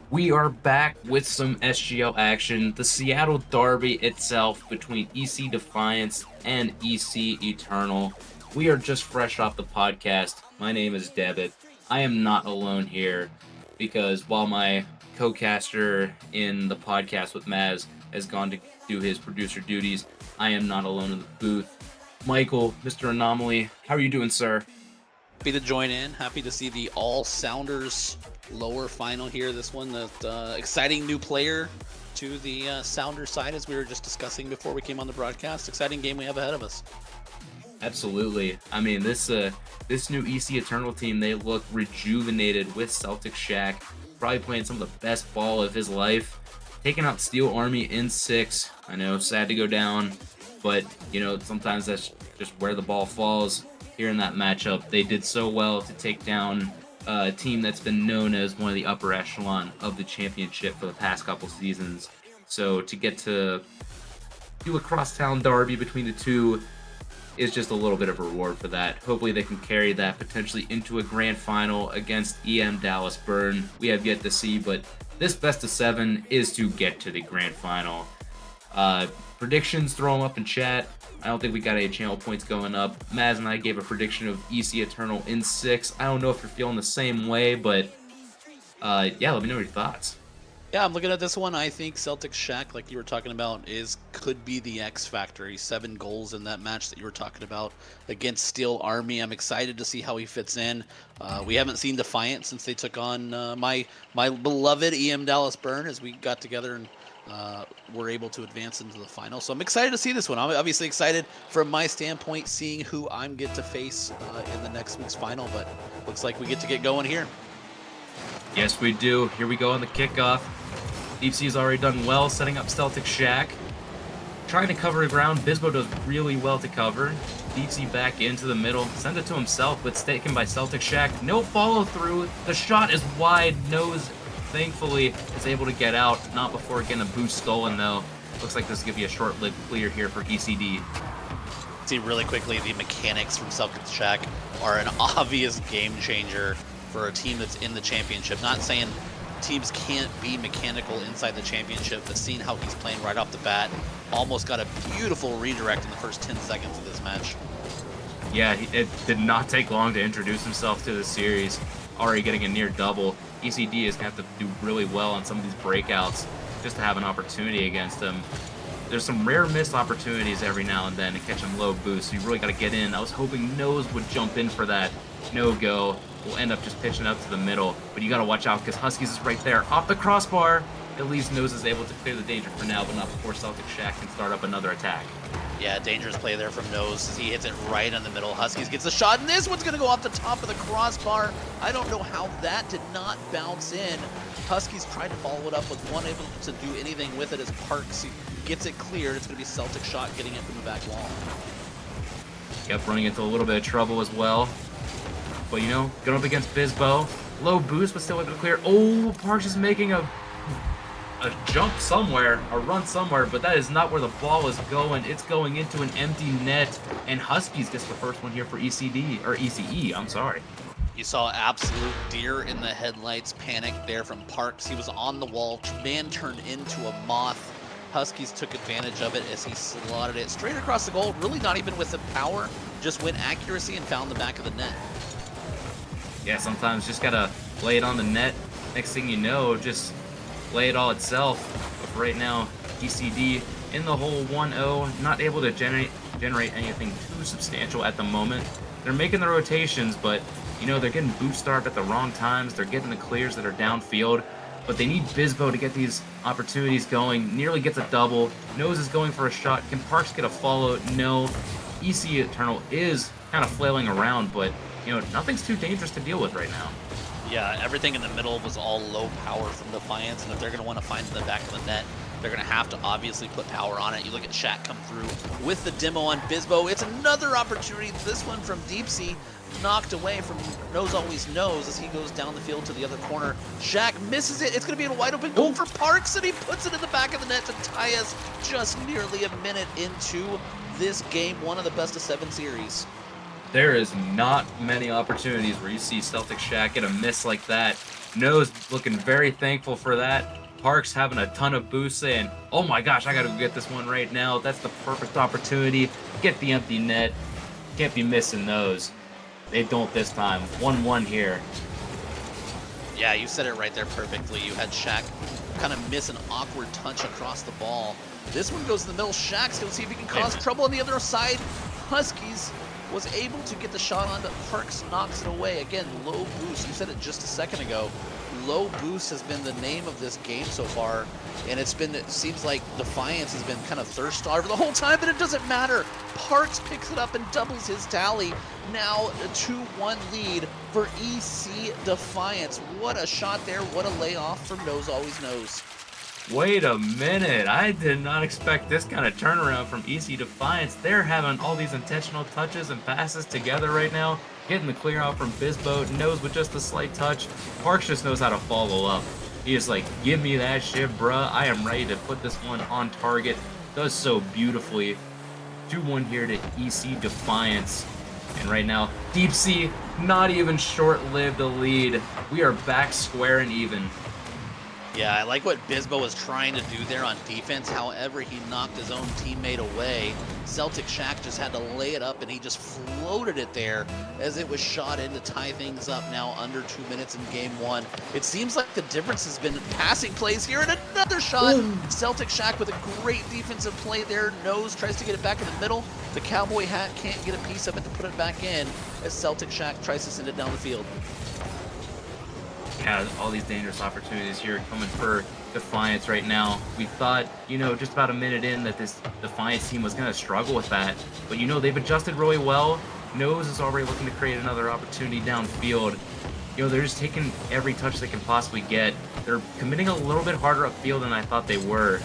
We are back with some SGL action. The Seattle Derby itself between EC Defiance and EC Eternal. We are just fresh off the podcast. My name is Devitt. I am not alone here because while my co-caster in the podcast with Maz has gone to do his producer duties, I am not alone in the booth. Michael, Mr. Anomaly, how are you doing, sir? Happy to join in. Happy to see the All Sounders lower final here. This one, the exciting new player to the Sounders side, as we were just discussing before we came on the broadcast. Exciting game we have ahead of us. Absolutely. I mean, this new EC Eternal team, they look rejuvenated with Celtic Shack, probably playing some of the best ball of his life, taking out Steel Army in 6. I know, sad to go down, but sometimes that's just where the ball falls. Here in that matchup, they did so well to take down a team that's been known as one of the upper echelon of the championship for the past couple seasons. So to get to do a crosstown derby between the two is just a little bit of a reward for that. Hopefully they can carry that potentially into a grand final against EM Dallas Burn. We have yet to see, but this best of 7 is to get to the grand final. Predictions, throw them up in chat. I don't think we got any channel points going up. Maz and I gave a prediction of EC Eternal in 6. I don't know if you're feeling the same way, but yeah, let me know your thoughts. Yeah, I'm looking at this one. I think Celtic Shack, like you were talking about, could be the X factor. He's 7 goals in that match that you were talking about against Steel Army. I'm excited to see how he fits in. We haven't seen Defiance since they took on my beloved EM Dallas Burn, as we got together and were able to advance into the final. So I'm excited to see this one. I'm obviously excited from my standpoint, seeing who I'm get to face in the next week's final. But looks like we get to get going here. Yes, we do. Here we go on the kickoff. Deep Sea's already done well, setting up Celtic Shack. Trying to cover the ground. Bisbo does really well to cover. Deep Sea back into the middle. Sends it to himself, but it's taken by Celtic Shack. No follow through. The shot is wide. Nose, thankfully, is able to get out. Not before getting a boost stolen, though. Looks like this is going to be a short-lived clear here for ECD. See really quickly, the mechanics from Celtic Shack are an obvious game changer for a team that's in the championship. Not saying teams can't be mechanical inside the championship, but seeing how he's playing right off the bat, almost got a beautiful redirect in the first 10 seconds of this match. Yeah, it did not take long to introduce himself to the series. Already getting a near double. ECD is going to have to do really well on some of these breakouts just to have an opportunity against him. There's some rare missed opportunities every now and then to catch him low boost, so you really got to get in. I was hoping Nose would jump in for that. No go. We'll end up just pitching up to the middle, but you got to watch out because Huskies is right there off the crossbar. At least Nose is able to clear the danger for now, but not before Celtic Shack can start up another attack. Yeah, dangerous play there from Nose as he hits it right in the middle. Huskies gets a shot, and this one's going to go off the top of the crossbar. I don't know how that did not bounce in. Huskies tried to follow it up with one able to do anything with it as Parks gets it cleared. It's going to be Celtic Shot getting it from the back wall. Yep, running into a little bit of trouble as well. But, going up against Bisbo. Low boost, but still able to clear. Oh, Parks is making a jump somewhere, a run somewhere, but that is not where the ball is going. It's going into an empty net, and Huskies gets the first one here for ECD, or ECE, I'm sorry. You saw absolute deer in the headlights panic there from Parks. He was on the wall, man turned into a moth. Huskies took advantage of it as he slotted it straight across the goal, really not even with the power, just went accuracy and found the back of the net. Yeah, sometimes just gotta lay it on the net. Next thing you know, just lay it all itself. But for right now, ECD in the hole 1-0, not able to generate anything too substantial at the moment. They're making the rotations, but they're getting boost starved at the wrong times. They're getting the clears that are downfield, but they need Bisbo to get these opportunities going. Nearly gets a double. Nose is going for a shot. Can Parks get a follow? No. EC Eternal is kind of flailing around, but nothing's too dangerous to deal with right now. Yeah, everything in the middle was all low power from Defiance, and if they're going to want to find the back of the net, they're going to have to obviously put power on it. You look at Shaq come through with the demo on Bisbo. It's another opportunity. This one from Deep Sea, knocked away from Nose Always Knows as he goes down the field to the other corner. Shaq misses it. It's going to be a wide open goal for Parks, and he puts it in the back of the net to tie us just nearly a minute into this game, one of the best of 7 series. There is not many opportunities where you see Celtic Shack get a miss like that. Nose looking very thankful for that. Parks having a ton of boosts saying, oh my gosh, I gotta go get this one right now. That's the perfect opportunity. Get the empty net. Can't be missing those. They don't this time. 1-1 here. Yeah, you said it right there perfectly. You had Shaq kind of miss an awkward touch across the ball. This one goes in the middle. Shaq's going to see if he can cause trouble on the other side. Huskies was able to get the shot on, but Parks knocks it away. Again, low boost. You said it just a second ago. Low boost has been the name of this game so far, and it seems like Defiance has been kind of thirst starved the whole time, but it doesn't matter. Parks picks it up and doubles his tally. Now a 2-1 lead for EC Defiance. What a shot there. What a layoff from Nose Always Knows. Wait a minute. I did not expect this kind of turnaround from EC Defiance. They're having all these intentional touches and passes together right now. Getting the clear out from Bizbo. Knows with just a slight touch. Parks just knows how to follow up. He is like, give me that shit, bruh. I am ready to put this one on target. Does so beautifully. 2-1 here to EC Defiance. And right now, Deep Sea, not even short-lived a lead. We are back square and even. Yeah, I like what Bizbo was trying to do there on defense. However, he knocked his own teammate away. Celtic Shaq just had to lay it up, and he just floated it there as it was shot in to tie things up now under 2 minutes in game one. It seems like the difference has been passing plays here, and another shot. Celtic Shaq with a great defensive play there. Nose tries to get it back in the middle. The cowboy hat can't get a piece of it to put it back in as Celtic Shaq tries to send it down the field. Yeah, all these dangerous opportunities here coming for Defiance right now. We thought, just about a minute in that this Defiance team was going to struggle with that. But, they've adjusted really well. Nose is already looking to create another opportunity downfield. They're just taking every touch they can possibly get. They're committing a little bit harder upfield than I thought they were,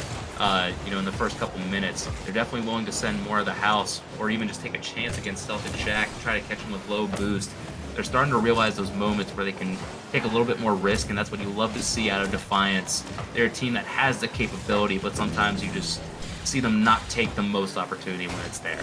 in the first couple minutes. They're definitely willing to send more of the house or even just take a chance against Celtic Shaq, try to catch him with low boost. They're starting to realize those moments where they can take a little bit more risk, and that's what you love to see out of Defiance. They're a team that has the capability, but sometimes you just see them not take the most opportunity when it's there.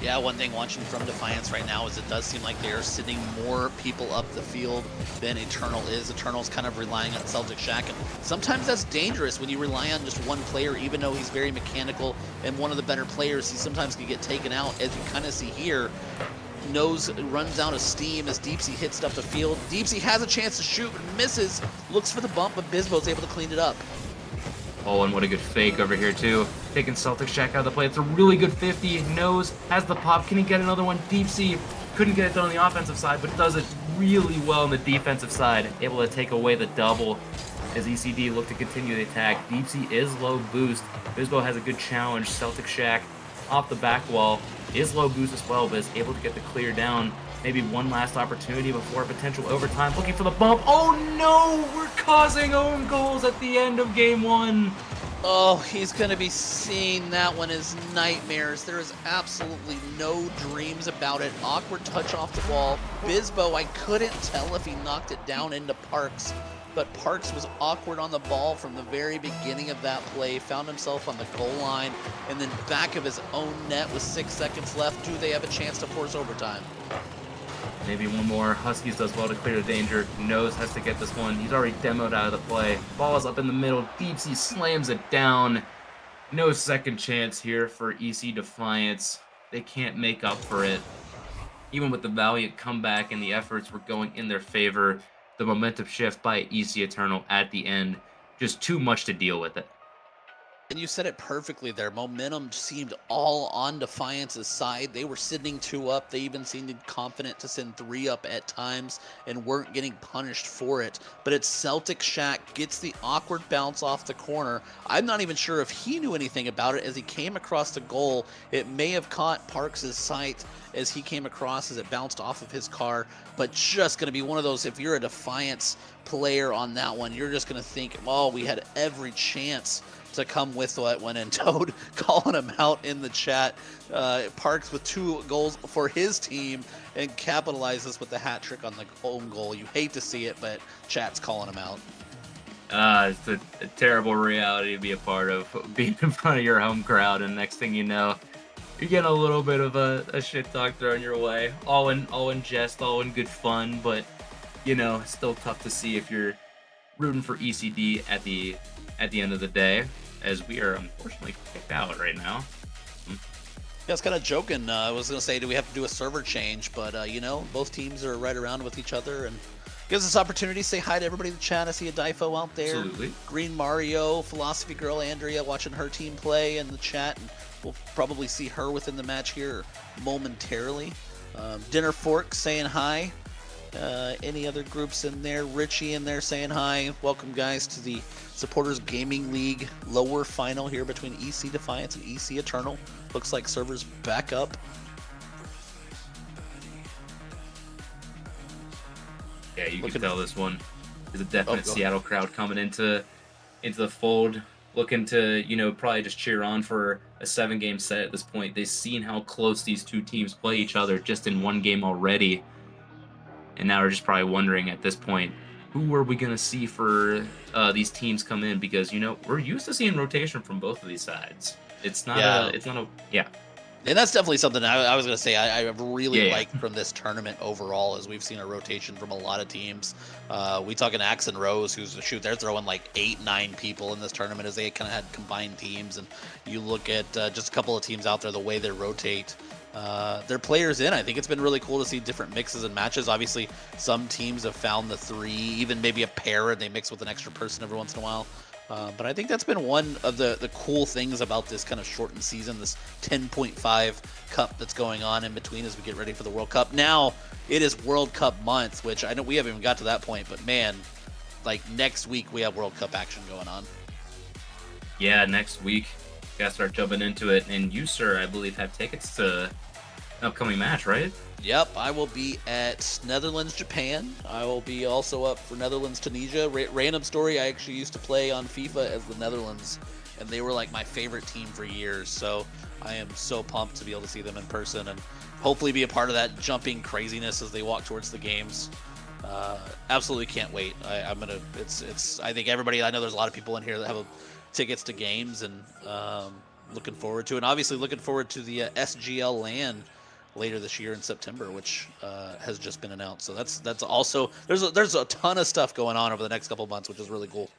Yeah, one thing watching from Defiance right now is it does seem like they're sending more people up the field than Eternal is. Eternal's kind of relying on Celtic Shaq, and sometimes that's dangerous when you rely on just one player, even though he's very mechanical and one of the better players. He sometimes can get taken out, as you kind of see here. Nose runs out of steam as Deepsy hits it up the field. Deepsy has a chance to shoot, but misses. Looks for the bump, but Bizbo's able to clean it up. Oh, and what a good fake over here, too. Taking Celtic Shaq out of the play. It's a really good 50. Nose has the pop. Can he get another one? Deepsy couldn't get it done on the offensive side, but does it really well on the defensive side. Able to take away the double as ECD look to continue the attack. Deepsy is low boost. Bizbo has a good challenge. Celtic Shaq off the back wall is low boost as well, but is able to get the clear down. Maybe one last opportunity before potential overtime. Looking for the bump. Oh no! We're causing own goals at the end of game one. Oh, he's going to be seeing that one as nightmares. There is absolutely no dreams about it. Awkward touch off the ball. Bizbo, I couldn't tell if he knocked it down into Parks, but Parks was awkward on the ball from the very beginning of that play, found himself on the goal line, and then back of his own net with 6 seconds left. Do they have a chance to force overtime? Maybe one more. Huskies does well to clear the danger. Nose has to get this one. He's already demoed out of the play. Ball is up in the middle. Deepsy slams it down. No second chance here for EC Defiance. They can't make up for it. Even with the valiant comeback and the efforts were going in their favor, the momentum shift by EC Eternal at the end, just too much to deal with it. And you said it perfectly there. Momentum seemed all on Defiance's side. They were sending 2 up. They even seemed confident to send 3 up at times and weren't getting punished for it. But it's Celtic Shaq gets the awkward bounce off the corner. I'm not even sure if he knew anything about it as he came across the goal. It may have caught Parks' sight as he came across as it bounced off of his car, but just going to be one of those, if you're a Defiance player on that one, you're just going to think, oh, we had every chance to come with what went in. Toad calling him out in the chat. Parks with 2 goals for his team and capitalizes with the hat trick on the own goal. You hate to see it, but chat's calling him out. It's a terrible reality to be a part of, being in front of your home crowd, and next thing you know, you're getting a little bit of a shit talk thrown your way. All in jest, all in good fun, but it's still tough to see if you're rooting for ECD at the end of the day, as we are unfortunately kicked out right now. Yeah, I was kind of joking. I was going to say, do we have to do a server change? But, you know, both teams are right around with each other and gives us opportunity to say hi to everybody in the chat. I see a Difo out there. Absolutely. Green Mario, Philosophy Girl, Andrea watching her team play in the chat. And we'll probably see her within the match here momentarily. Dinner Fork saying hi. Any other groups in there? Richie in there saying hi. Welcome, guys, to the Supporters Gaming League lower final here between EC Defiance and EC Eternal. Looks like servers back up. Yeah, you can tell this one is a definite Seattle crowd coming into the fold, looking to, you know, probably just cheer on for a 7-game set at this point. They've seen how close these two teams play each other just in one game already. And now we're just probably wondering at this point, who are we going to see for these teams come in? Because, you know, we're used to seeing rotation from both of these sides. It's not yeah. And that's definitely something I was going to say I really like from this tournament overall, as we've seen a rotation from a lot of teams. We talking Axe and Rose, they're throwing like 8-9 people in this tournament as they kind of had combined teams. And you look at just a couple of teams out there, the way they rotate their players in. I think it's been really cool to see different mixes and matches. Obviously, some teams have found the 3, even maybe a pair, and they mix with an extra person every once in a while. But I think that's been one of the cool things about this kind of shortened season, this 10.5 cup that's going on in between as we get ready for the World Cup. Now, it is World Cup month, which I know we haven't even got to that point, but man, like next week we have World Cup action going on. Yeah, next week. Gotta start jumping into it. And you, sir, I believe, have tickets to an upcoming match, right? Yep, I will be at Netherlands, Japan. I will be also up for Netherlands, Tunisia. Random story, I actually used to play on FIFA as the Netherlands, and they were like my favorite team for years. So I am so pumped to be able to see them in person and hopefully be a part of that jumping craziness as they walk towards the games. Absolutely can't wait. I think everybody, I know there's a lot of people in here that have tickets to games, and looking forward to it. And obviously looking forward to the SGL LAN later this year in September, which has just been announced. So that's also there's a ton of stuff going on over the next couple of months, which is really cool.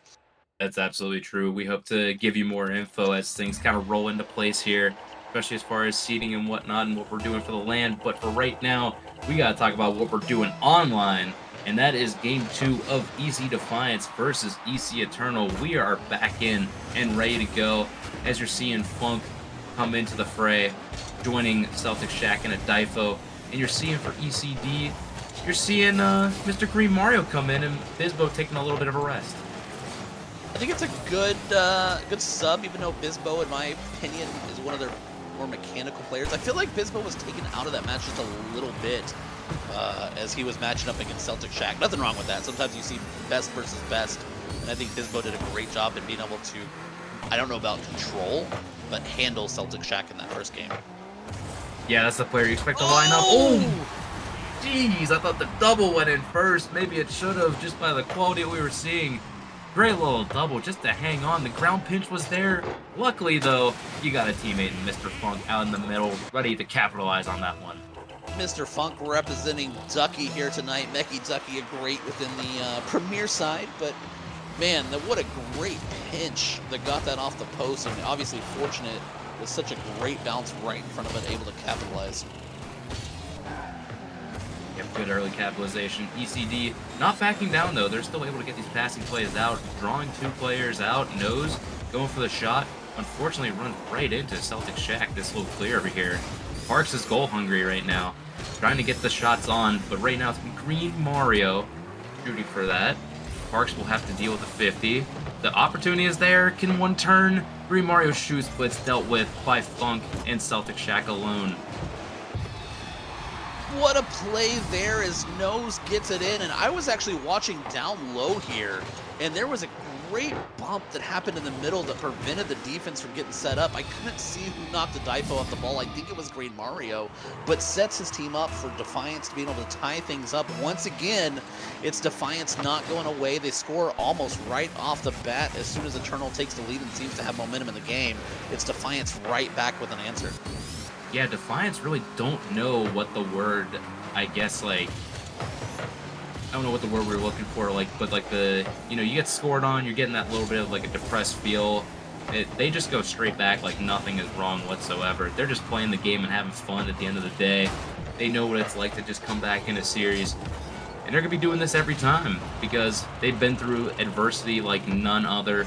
That's absolutely true. We hope to give you more info as things kind of roll into place here, especially as far as seating and whatnot and what we're doing for the land. But for right now, we got to talk about what we're doing online, and that is Game 2 of EC Defiance versus EC Eternal. We are back in and ready to go as you're seeing Funk come into the fray, joining Celtic Shack and a Difo. And you're seeing for ECD, you're seeing Mr. Green Mario come in and Bizbo taking a little bit of a rest. I think it's a good sub, even though Bizbo, in my opinion, is one of their more mechanical players. I feel like Bizbo was taken out of that match just a little bit as he was matching up against Celtic Shack. Nothing wrong with that. Sometimes you see best versus best, and I think Bizbo did a great job in being able to, I don't know about control, but handle Celtic Shack in that first game. Yeah, that's the player you expect to line up. Oh! Jeez, I thought the double went in first. Maybe it should have, just by the quality we were seeing. Great little double just to hang on. The ground pinch was there. Luckily, though, you got a teammate in Mr. Funk out in the middle, ready to capitalize on that one. Mr. Funk representing Ducky here tonight. Mecky Ducky, a great within the Premier side, but man, what a great pinch that got that off the post, and obviously fortunate with such a great bounce right in front of it, able to capitalize. Yep, good early capitalization. ECD not backing down, though. They're still able to get these passing plays out, drawing 2 players out. Nose going for the shot. Unfortunately, runs right into Celtic Shack. This little clear over here. Parks is goal hungry right now, trying to get the shots on, but right now it's Green Mario shooting for that. Parks will have to deal with the 50. The opportunity is there. Can one turn? Green Mario shoots, but it's dealt with by Funk and Celtic Shack alone. What a play there as Nose gets it in, and I was actually watching down low here, and there was a great bump that happened in the middle that prevented the defense from getting set up. I couldn't see who knocked the Difo off the ball. I think it was Green Mario, but sets his team up for Defiance to be able to tie things up. Once again, it's Defiance not going away. They score almost right off the bat as soon as Eternal takes the lead and seems to have momentum in the game. It's Defiance right back with an answer. Yeah, Defiance really don't know what the word, I guess, like, I don't know what the word we were looking for, like, but like you get scored on, you're getting that little bit of like a depressed feel. They just go straight back like nothing is wrong whatsoever. They're just playing the game and having fun at the end of the day. They know what it's like to just come back in a series. And they're going to be doing this every time because they've been through adversity like none other,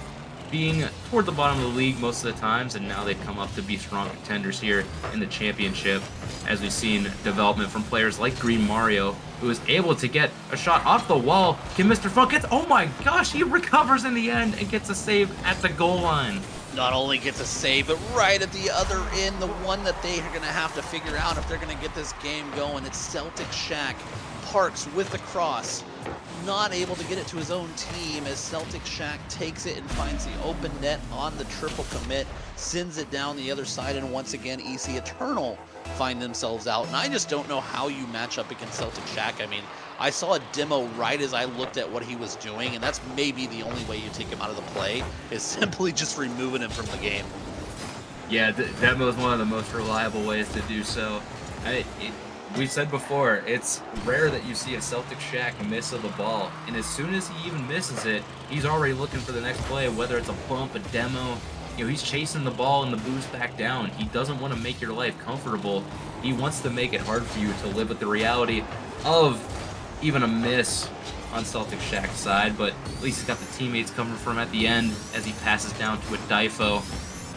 being toward the bottom of the league most of the times, and now they've come up to be strong contenders here in the championship, as we've seen development from players like Green Mario, who is able to get a shot off the wall. Can Mr. Funk gets, oh my gosh, he recovers in the end and gets a save at the goal line. Not only gets a save, but right at the other end, the one that they are going to have to figure out if they're going to get this game going. It's Celtic Shack. Parks with the cross, not able to get it to his own team as Celtic Shack takes it and finds the open net on the triple commit, sends it down the other side, and once again, EC Eternal find themselves out. And I just don't know how you match up against Celtic Shack. I mean, I saw a demo right as I looked at what he was doing, and that's maybe the only way you take him out of the play, is simply just removing him from the game. Yeah, that was one of the most reliable ways to do so. We've said before, it's rare that you see a Celtic Shack miss of the ball, and as soon as he even misses it, he's already looking for the next play, whether it's a bump, a demo. He's chasing the ball and the boost back down. He doesn't want to make your life comfortable. He wants to make it hard for you to live with the reality of even a miss on Celtic Shack's side, but at least he's got the teammates coming from at the end as he passes down to a Difo.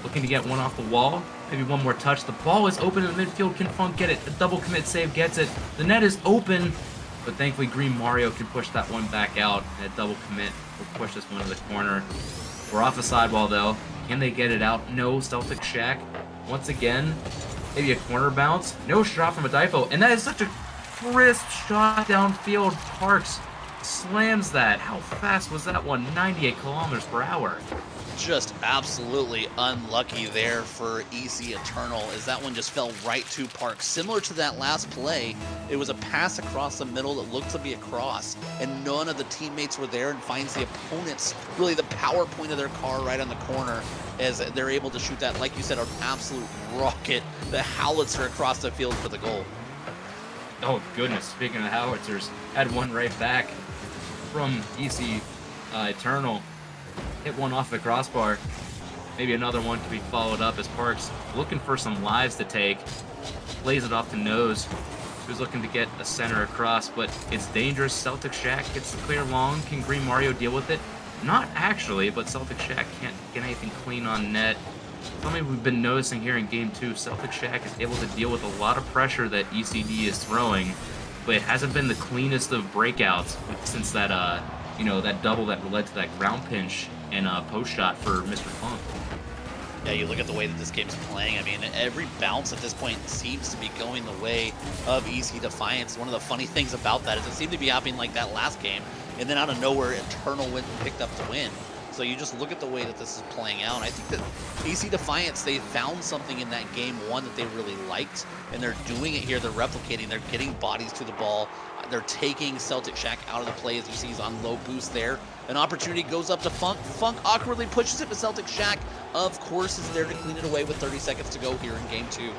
Looking to get one off the wall. Maybe one more touch. The ball is open in the midfield. Can Funk get it? A double commit save gets it. The net is open, but thankfully Green Mario can push that one back out. And a double commit will push this one to the corner. We're off a sidewall though. Can they get it out? No. Celtic Shack once again. Maybe a corner bounce. No shot from a Difo. And that is such a crisp shot downfield. Parks slams that. How fast was that one? 98 kilometers per hour. Just absolutely unlucky there for EC Eternal, as that one just fell right to Parks. Similar to that last play, it was a pass across the middle that looked to be a cross, and none of the teammates were there, and finds the opponents, really the power point of their car right on the corner, as they're able to shoot that, like you said, an absolute rocket, the howitzer across the field for the goal. Oh goodness, speaking of howitzers, had one right back from EC Eternal. Hit one off the crossbar. Maybe another one could be followed up as Parks looking for some lives to take. Plays it off to Nose, who's looking to get a center across, but it's dangerous. Celtic Shack gets the clear long. Can Green Mario deal with it? Not actually, but Celtic Shack can't get anything clean on net. Something we've been noticing here in Game 2, Celtic Shack is able to deal with a lot of pressure that ECD is throwing, but it hasn't been the cleanest of breakouts since that, that double that led to that ground pinch and post shot for Mr. Funk. Yeah, you look at the way that this game's playing. I mean, every bounce at this point seems to be going the way of EC Defiance. One of the funny things about that is it seemed to be happening like that last game, and then out of nowhere, Eternal went and picked up the win. So you just look at the way that this is playing out. And I think that EC Defiance, they found something in that game one that they really liked, and they're doing it here. They're replicating. They're getting bodies to the ball. They're taking Celtic Shack out of the play, as you see he's on low boost there. An opportunity goes up to Funk. Funk awkwardly pushes it, but Celtic Shack, of course, is there to clean it away with 30 seconds to go here in Game 2.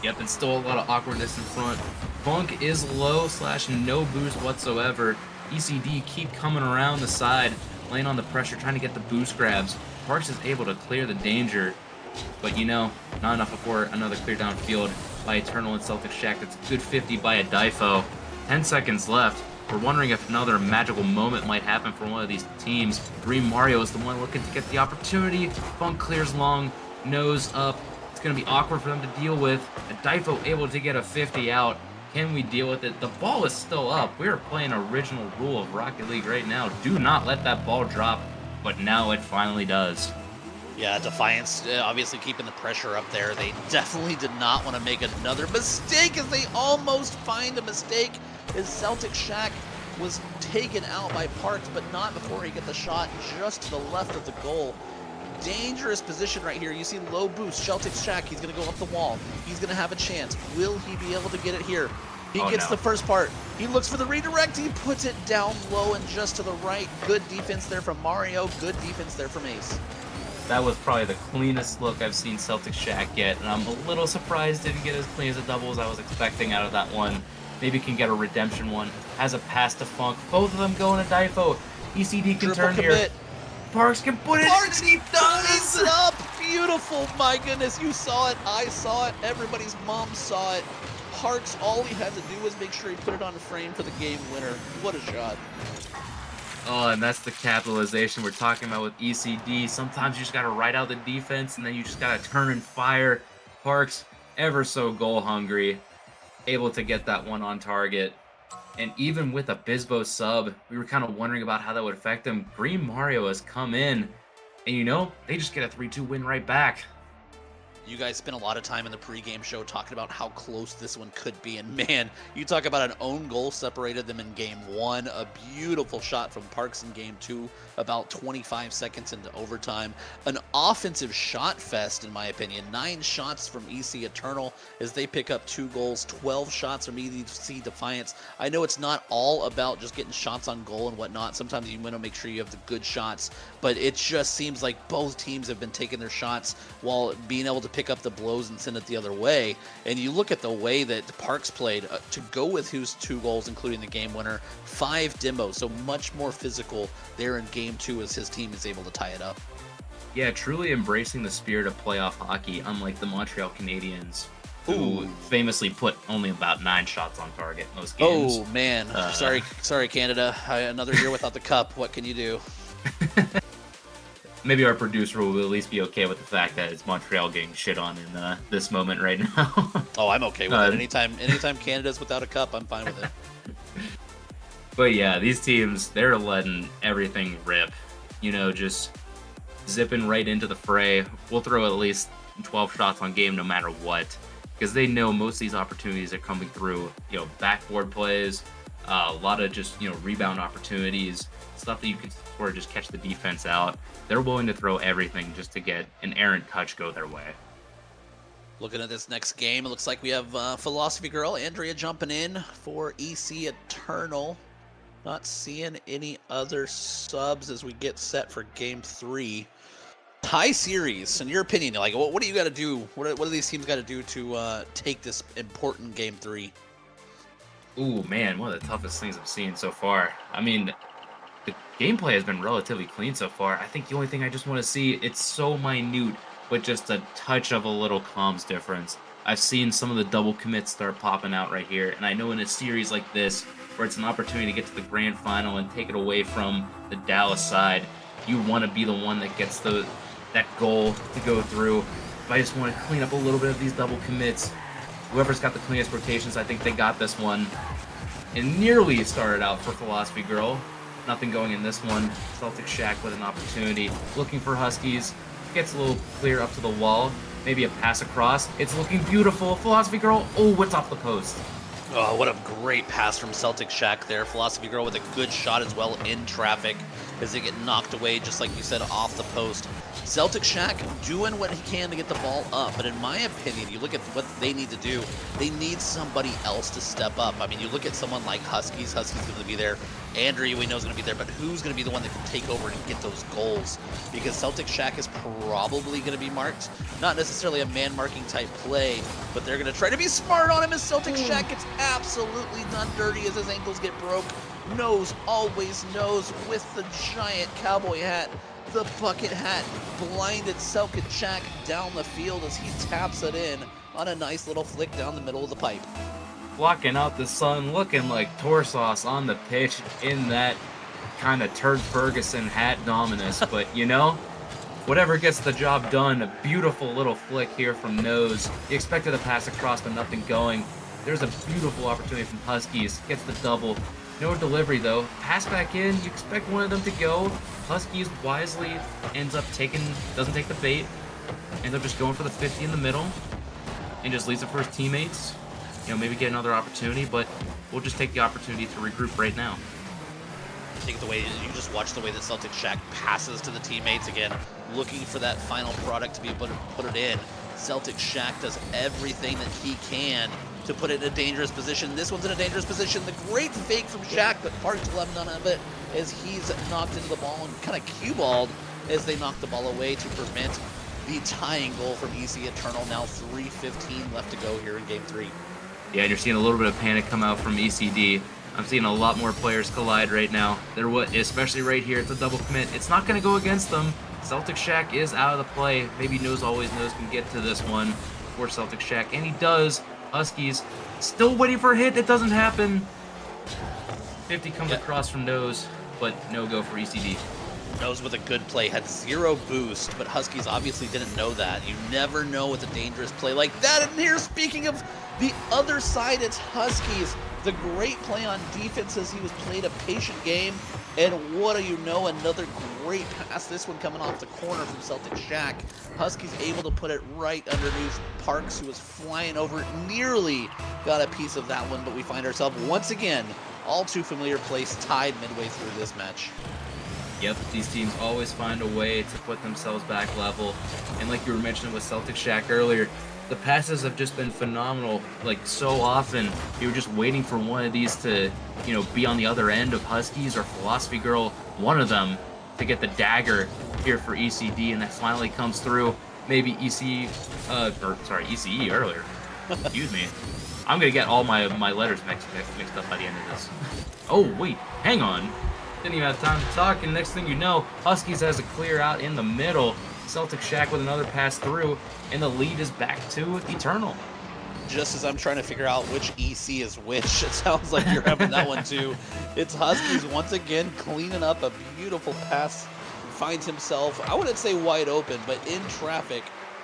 Yep, and still a lot of awkwardness in front. Funk is low / no boost whatsoever. ECD keep coming around the side, laying on the pressure, trying to get the boost grabs. Parks is able to clear the danger, but not enough before another clear downfield by Eternal and Celtic Shack. That's a good 50 by a Difo. 10 seconds left. We're wondering if another magical moment might happen for one of these teams. Green Mario is the one looking to get the opportunity. Funk clears long, nose up. It's going to be awkward for them to deal with. A Difo able to get a 50 out. Can we deal with it? The ball is still up. We're playing original rule of Rocket League right now. Do not let that ball drop, but now it finally does. Yeah, Defiance obviously keeping the pressure up there. They definitely did not want to make another mistake, as they almost find a mistake, as Celtic Shack was taken out by Parks, but not before he get the shot just to the left of the goal. Dangerous position right here. You see low boost. Celtic Shack, he's going to go up the wall. He's going to have a chance. Will he be able to get it here? He gets the first part. He looks for the redirect. He puts it down low and just to the right. Good defense there from Mario. Good defense there from Ace. That was probably the cleanest look I've seen Celtic Shack get, and I'm a little surprised didn't get as clean as a double as I was expecting out of that one. Maybe can get a redemption one. Has a pass to Funk. Both of them going to Difo. ECD can Triple turn here. commit. Parks can put it Parks in, and he cleans does! it up. Beautiful. My goodness, you saw it. I saw it. Everybody's mom saw it. Parks, all he had to do was make sure he put it on frame for the game winner. What a shot. Oh, and that's the capitalization we're talking about with ECD. Sometimes you just got to ride out the defense, and then you just got to turn and fire. Parks, ever so goal hungry, able to get that one on target. And even with a Bisbo sub, we were kind of wondering about how that would affect him. Green Mario has come in, and you know, they just get a 3-2 win right back. You guys spent a lot of time in the pregame show talking about how close this one could be. And man, you talk about an own goal separated them in game one. A beautiful shot from Parks in game two, about 25 seconds into overtime. An offensive shot fest, in my opinion. 9 shots from EC Eternal as they pick up 2 goals, 12 shots from EC Defiance. I know it's not all about just getting shots on goal and whatnot. Sometimes you want to make sure you have the good shots, but it just seems like both teams have been taking their shots while being able to pick up the blows and send it the other way. And you look at the way that Parks played to go with who's 2 goals, including the game winner, 5 demos, so much more physical there in game 2 as his team is able to tie it up. Yeah, truly embracing the spirit of playoff hockey, unlike the Montreal Canadiens, who famously put only about 9 shots on target in most games. Oh man, sorry Canada. Another year without the cup. What can you do? Maybe our producer will at least be okay with the fact that it's Montreal getting shit on in this moment right now. Oh, I'm okay with it. Anytime Canada's without a cup, I'm fine with it. But yeah, these teams, they're letting everything rip. You know, just zipping right into the fray. We'll throw at least 12 shots on game no matter what, because they know most of these opportunities are coming through, you know, backboard plays, a lot of just, you know, rebound opportunities, stuff that you can sort of just catch the defense out. They're willing to throw everything just to get an errant touch go their way. Looking at this next game, it looks like we have Philosophy Girl, Andrea jumping in for EC Eternal. Not seeing any other subs as we get set for game 3. Tie series, in your opinion, like what do you got to do? What do these teams got to do to take this important game 3? Ooh, man, one of the toughest things I've seen so far. I mean, the gameplay has been relatively clean so far. I think the only thing I just want to see, it's so minute, but just a touch of a little comms difference. I've seen some of the double commits start popping out right here, and I know in a series like this, where it's an opportunity to get to the grand final and take it away from the Dallas side, you want to be the one that gets that goal to go through. But I just want to clean up a little bit of these double commits. Whoever's got the cleanest rotations, I think they got this one. It nearly started out for Philosophy Girl. Nothing going in this one. Celtic Shack with an opportunity. Looking for Huskies. Gets a little clear up to the wall. Maybe a pass across. It's looking beautiful. Philosophy Girl. Oh, it's off the post. Oh, what a great pass from Celtic Shack there. Philosophy Girl with a good shot as well in traffic as they get knocked away, just like you said, off the post. Celtic Shack doing what he can to get the ball up, but in my opinion, you look at what they need to do, they need somebody else to step up. I mean, you look at someone like Huskies going to be there, Andrea we know is going to be there, but who's going to be the one that can take over and get those goals? Because Celtic Shack is probably going to be marked, not necessarily a man-marking type play, but they're going to try to be smart on him as Celtic Shack gets absolutely done dirty as his ankles get broke. Always knows with the giant cowboy hat. The bucket hat blinded Celtic Shack down the field as he taps it in on a nice little flick down the middle of the pipe. Blocking out the sun, looking like Torsauce on the pitch in that kind of Turd Ferguson hat dominus. But, you know, whatever gets the job done, a beautiful little flick here from Nose. He expected a pass across, but nothing going. There's a beautiful opportunity from Huskies. Gets the double. No delivery, though. Pass back in. You expect one of them to go. Huskies wisely doesn't take the bait. Ends up just going for the 50 in the middle. And just leaves it for his teammates. You know, maybe get another opportunity, but we'll just take the opportunity to regroup right now. I think the way you just watch the way that Celtic Shack passes to the teammates again, looking for that final product to be able to put it in. Celtic Shack does everything that he can to put it in a dangerous position. This one's in a dangerous position. The great fake from Shack, but Parks will have none of it as he's knocked into the ball and kind of cue-balled as they knock the ball away to prevent the tying goal from EC Eternal. Now 3:15 left to go here in Game 3. Yeah, and you're seeing a little bit of panic come out from ECD. I'm seeing a lot more players collide right now. They're especially right here. It's a double commit. It's not going to go against them. Celtic Shack is out of the play. Maybe Knows Always Knows can get to this one before Celtic Shack, and he does. Huskies still waiting for a hit. It doesn't happen. 50 comes Yeah. across from Nose, but no go for ECD. Knows with a good play, had 0 boost, but Huskies obviously didn't know that. You never know with a dangerous play like that. And here, speaking of the other side, it's Huskies. The great play on defense as he was played a patient game. And what do you know, another great pass. This one coming off the corner from Celtic Shack. Huskies able to put it right underneath Parks, who was flying over it. Nearly got a piece of that one, but we find ourselves once again, all too familiar place, tied midway through this match. Yep, these teams always find a way to put themselves back level. And like you were mentioning with Celtic Shack earlier, the passes have just been phenomenal. Like, so often, you were just waiting for one of these to, be on the other end of Huskies or Philosophy Girl, one of them, to get the dagger here for ECD, and that finally comes through. Maybe ECE earlier. Excuse me. I'm gonna get all my letters mixed up by the end of this. Oh, wait, hang on. Didn't even have time to talk, and next thing you know, Huskies has a clear out in the middle. Celtic Shack with another pass through, and the lead is back to Eternal. Just as I'm trying to figure out which EC is which, it sounds like you're having that one too. It's Huskies once again cleaning up a beautiful pass. Finds himself, I wouldn't say wide open, but in traffic,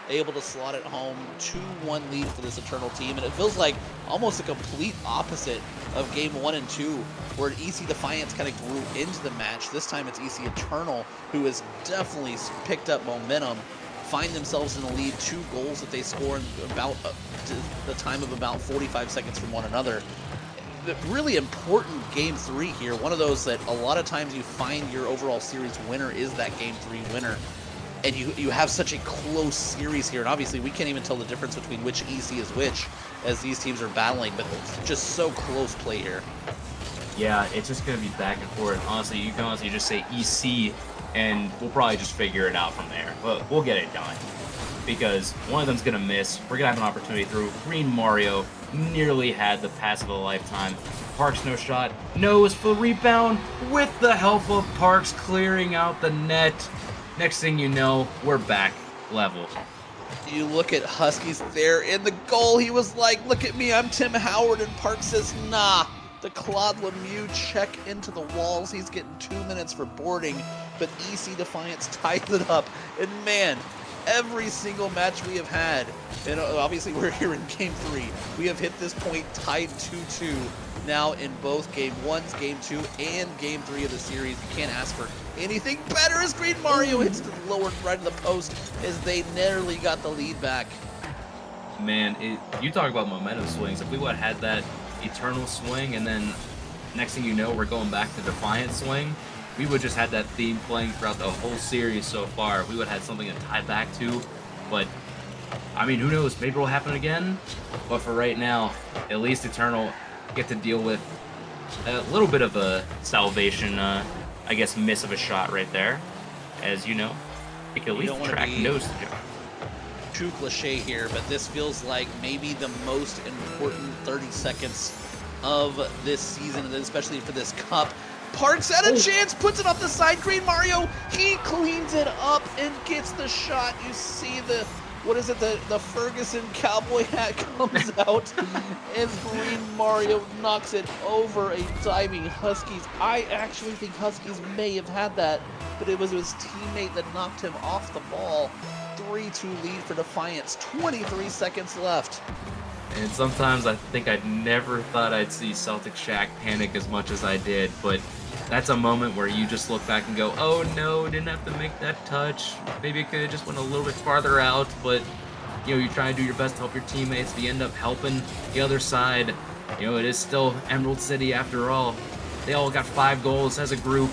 able to slot it home. 2-1 lead for this Eternal team, and it feels like almost a complete opposite of game 1 and 2, where EC Defiance kind of grew into the match. This time it's EC Eternal, who has definitely picked up momentum, find themselves in the lead, 2 goals that they score in about the time of about 45 seconds from one another. The really important game 3 here, one of those that a lot of times you find your overall series winner is that game 3 winner. And you have such a close series here, and obviously we can't even tell the difference between which EC is which as these teams are battling, but it's just so close play here. Yeah, it's just going to be back and forth. Honestly, you can honestly just say EC, and we'll probably just figure it out from there. But we'll get it done. Because one of them's going to miss. We're going to have an opportunity through. Green Mario nearly had the pass of a lifetime. Parks no shot. Nose for the rebound with the help of Parks clearing out the net. Next thing you know, we're back level. You look at Huskies there in the goal. He was like, look at me, I'm Tim Howard. And Parks says, nah. The Claude Lemieux check into the walls. He's getting 2 minutes for boarding. But EC Defiance tied it up. And man, every single match we have had, and obviously we're here in game 3, we have hit this point tied 2-2 now in both game 1's game 2 and game 3 of the series. You can't ask for anything better as Green Mario hits the lower right of the post as they nearly got the lead back. Man, you talk about momentum swings. If we would have had that Eternal swing, and then next thing you know, we're going back to Defiant swing, we would just had that theme playing throughout the whole series so far. We would have had something to tie back to, but I mean, who knows? Maybe it'll happen again. But for right now, at least Eternal get to deal with a little bit of a salvation, I guess, miss of a shot right there. As you know, it can at least track Nose to jump. Too cliche here, but this feels like maybe the most important 30 seconds of this season, and especially for this cup. Parks had a chance, puts it off the side. Green Mario, he cleans it up and gets the shot. You see the, what is it, the Ferguson cowboy hat comes out as Green Mario knocks it over a diving Huskies. I actually think Huskies may have had that, but it was his teammate that knocked him off the ball. 3-2 lead for Defiance, 23 seconds left. And sometimes I think I never thought I'd see Celtic Shack panic as much as I did, but that's a moment where you just look back and go, oh no, didn't have to make that touch. Maybe it could have just went a little bit farther out, but you try and do your best to help your teammates. You end up helping the other side. It is still Emerald City after all. They all got 5 goals as a group,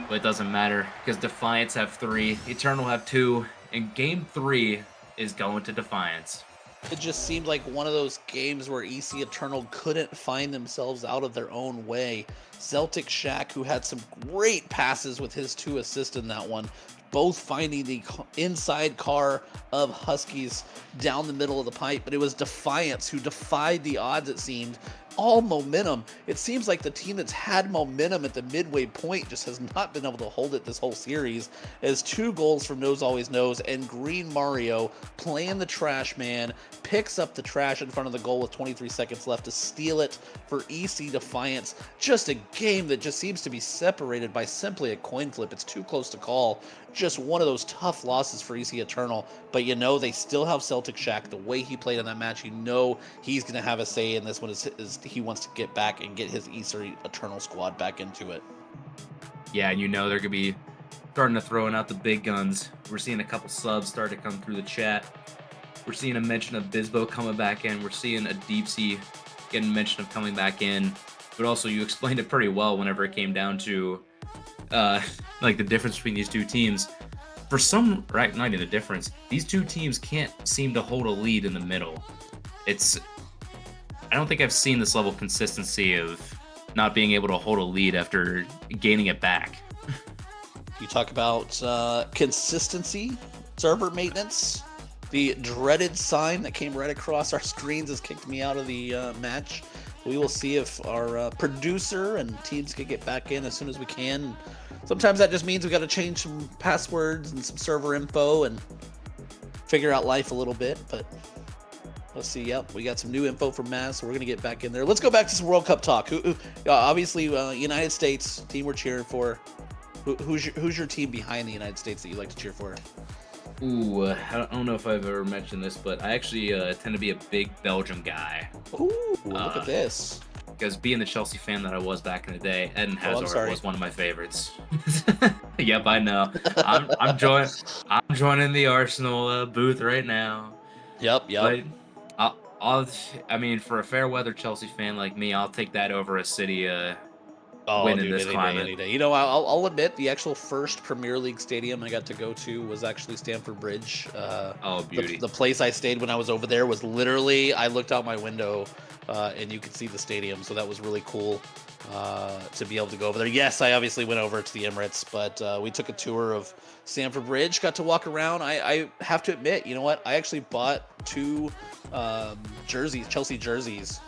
but it doesn't matter because Defiance have 3, Eternal have 2, and game 3 is going to Defiance. It just seemed like one of those games where EC Eternal couldn't find themselves out of their own way. Celtic Shack, who had some great passes with his 2 assists in that one, both finding the inside car of Huskies down the middle of the pipe, but it was Defiance who defied the odds, it seemed. All momentum. It seems like the team that's had momentum at the midway point just has not been able to hold it this whole series. As 2 goals from Knows Always Knows, and Green Mario, playing the trash man, picks up the trash in front of the goal with 23 seconds left to steal it for EC Defiance. Just a game that just seems to be separated by simply a coin flip. It's too close to call. Just one of those tough losses for EC Eternal, but you know they still have Celtic Shack. The way he played in that match, you know he's going to have a say in this one as he wants to get back and get his EC Eternal squad back into it. Yeah, and you know they're going to be starting to throwing out the big guns. We're seeing a couple subs start to come through the chat. We're seeing a mention of Bisbo coming back in. We're seeing a Deep Sea getting mention of coming back in. But also, you explained it pretty well whenever it came down to like the difference between these two teams. For some, right, not even the difference. These two teams can't seem to hold a lead in the middle. I don't think I've seen this level of consistency of not being able to hold a lead after gaining it back. You talk about consistency, server maintenance. The dreaded sign that came right across our screens has kicked me out of the match. We will see if our producer and teams can get back in as soon as we can. Sometimes that just means we got to change some passwords and some server info and figure out life a little bit. But let's see. Yep, we got some new info from Mass, so we're gonna get back in there. Let's go back to some World Cup talk. Obviously, United States team we're cheering for. Who's your team behind the United States that you like to cheer for? Ooh, I don't know if I've ever mentioned this, but I actually tend to be a big Belgium guy. Ooh, look at this. Because being the Chelsea fan that I was back in the day, Eden Hazard was one of my favorites. Yep, I know. I'm joining the Arsenal booth right now. Yep. But I mean, for a fair weather Chelsea fan like me, I'll take that over a City win in this climate. Any day. You know, I'll admit the actual first Premier League stadium I got to go to was actually Stamford Bridge. Oh, beauty. The place I stayed when I was over there was literally, I looked out my window and you could see the stadium. So that was really cool to be able to go over there. Yes, I obviously went over to the Emirates, but we took a tour of Stamford Bridge, got to walk around. I have to admit, you know what? I actually bought 2 Chelsea jerseys.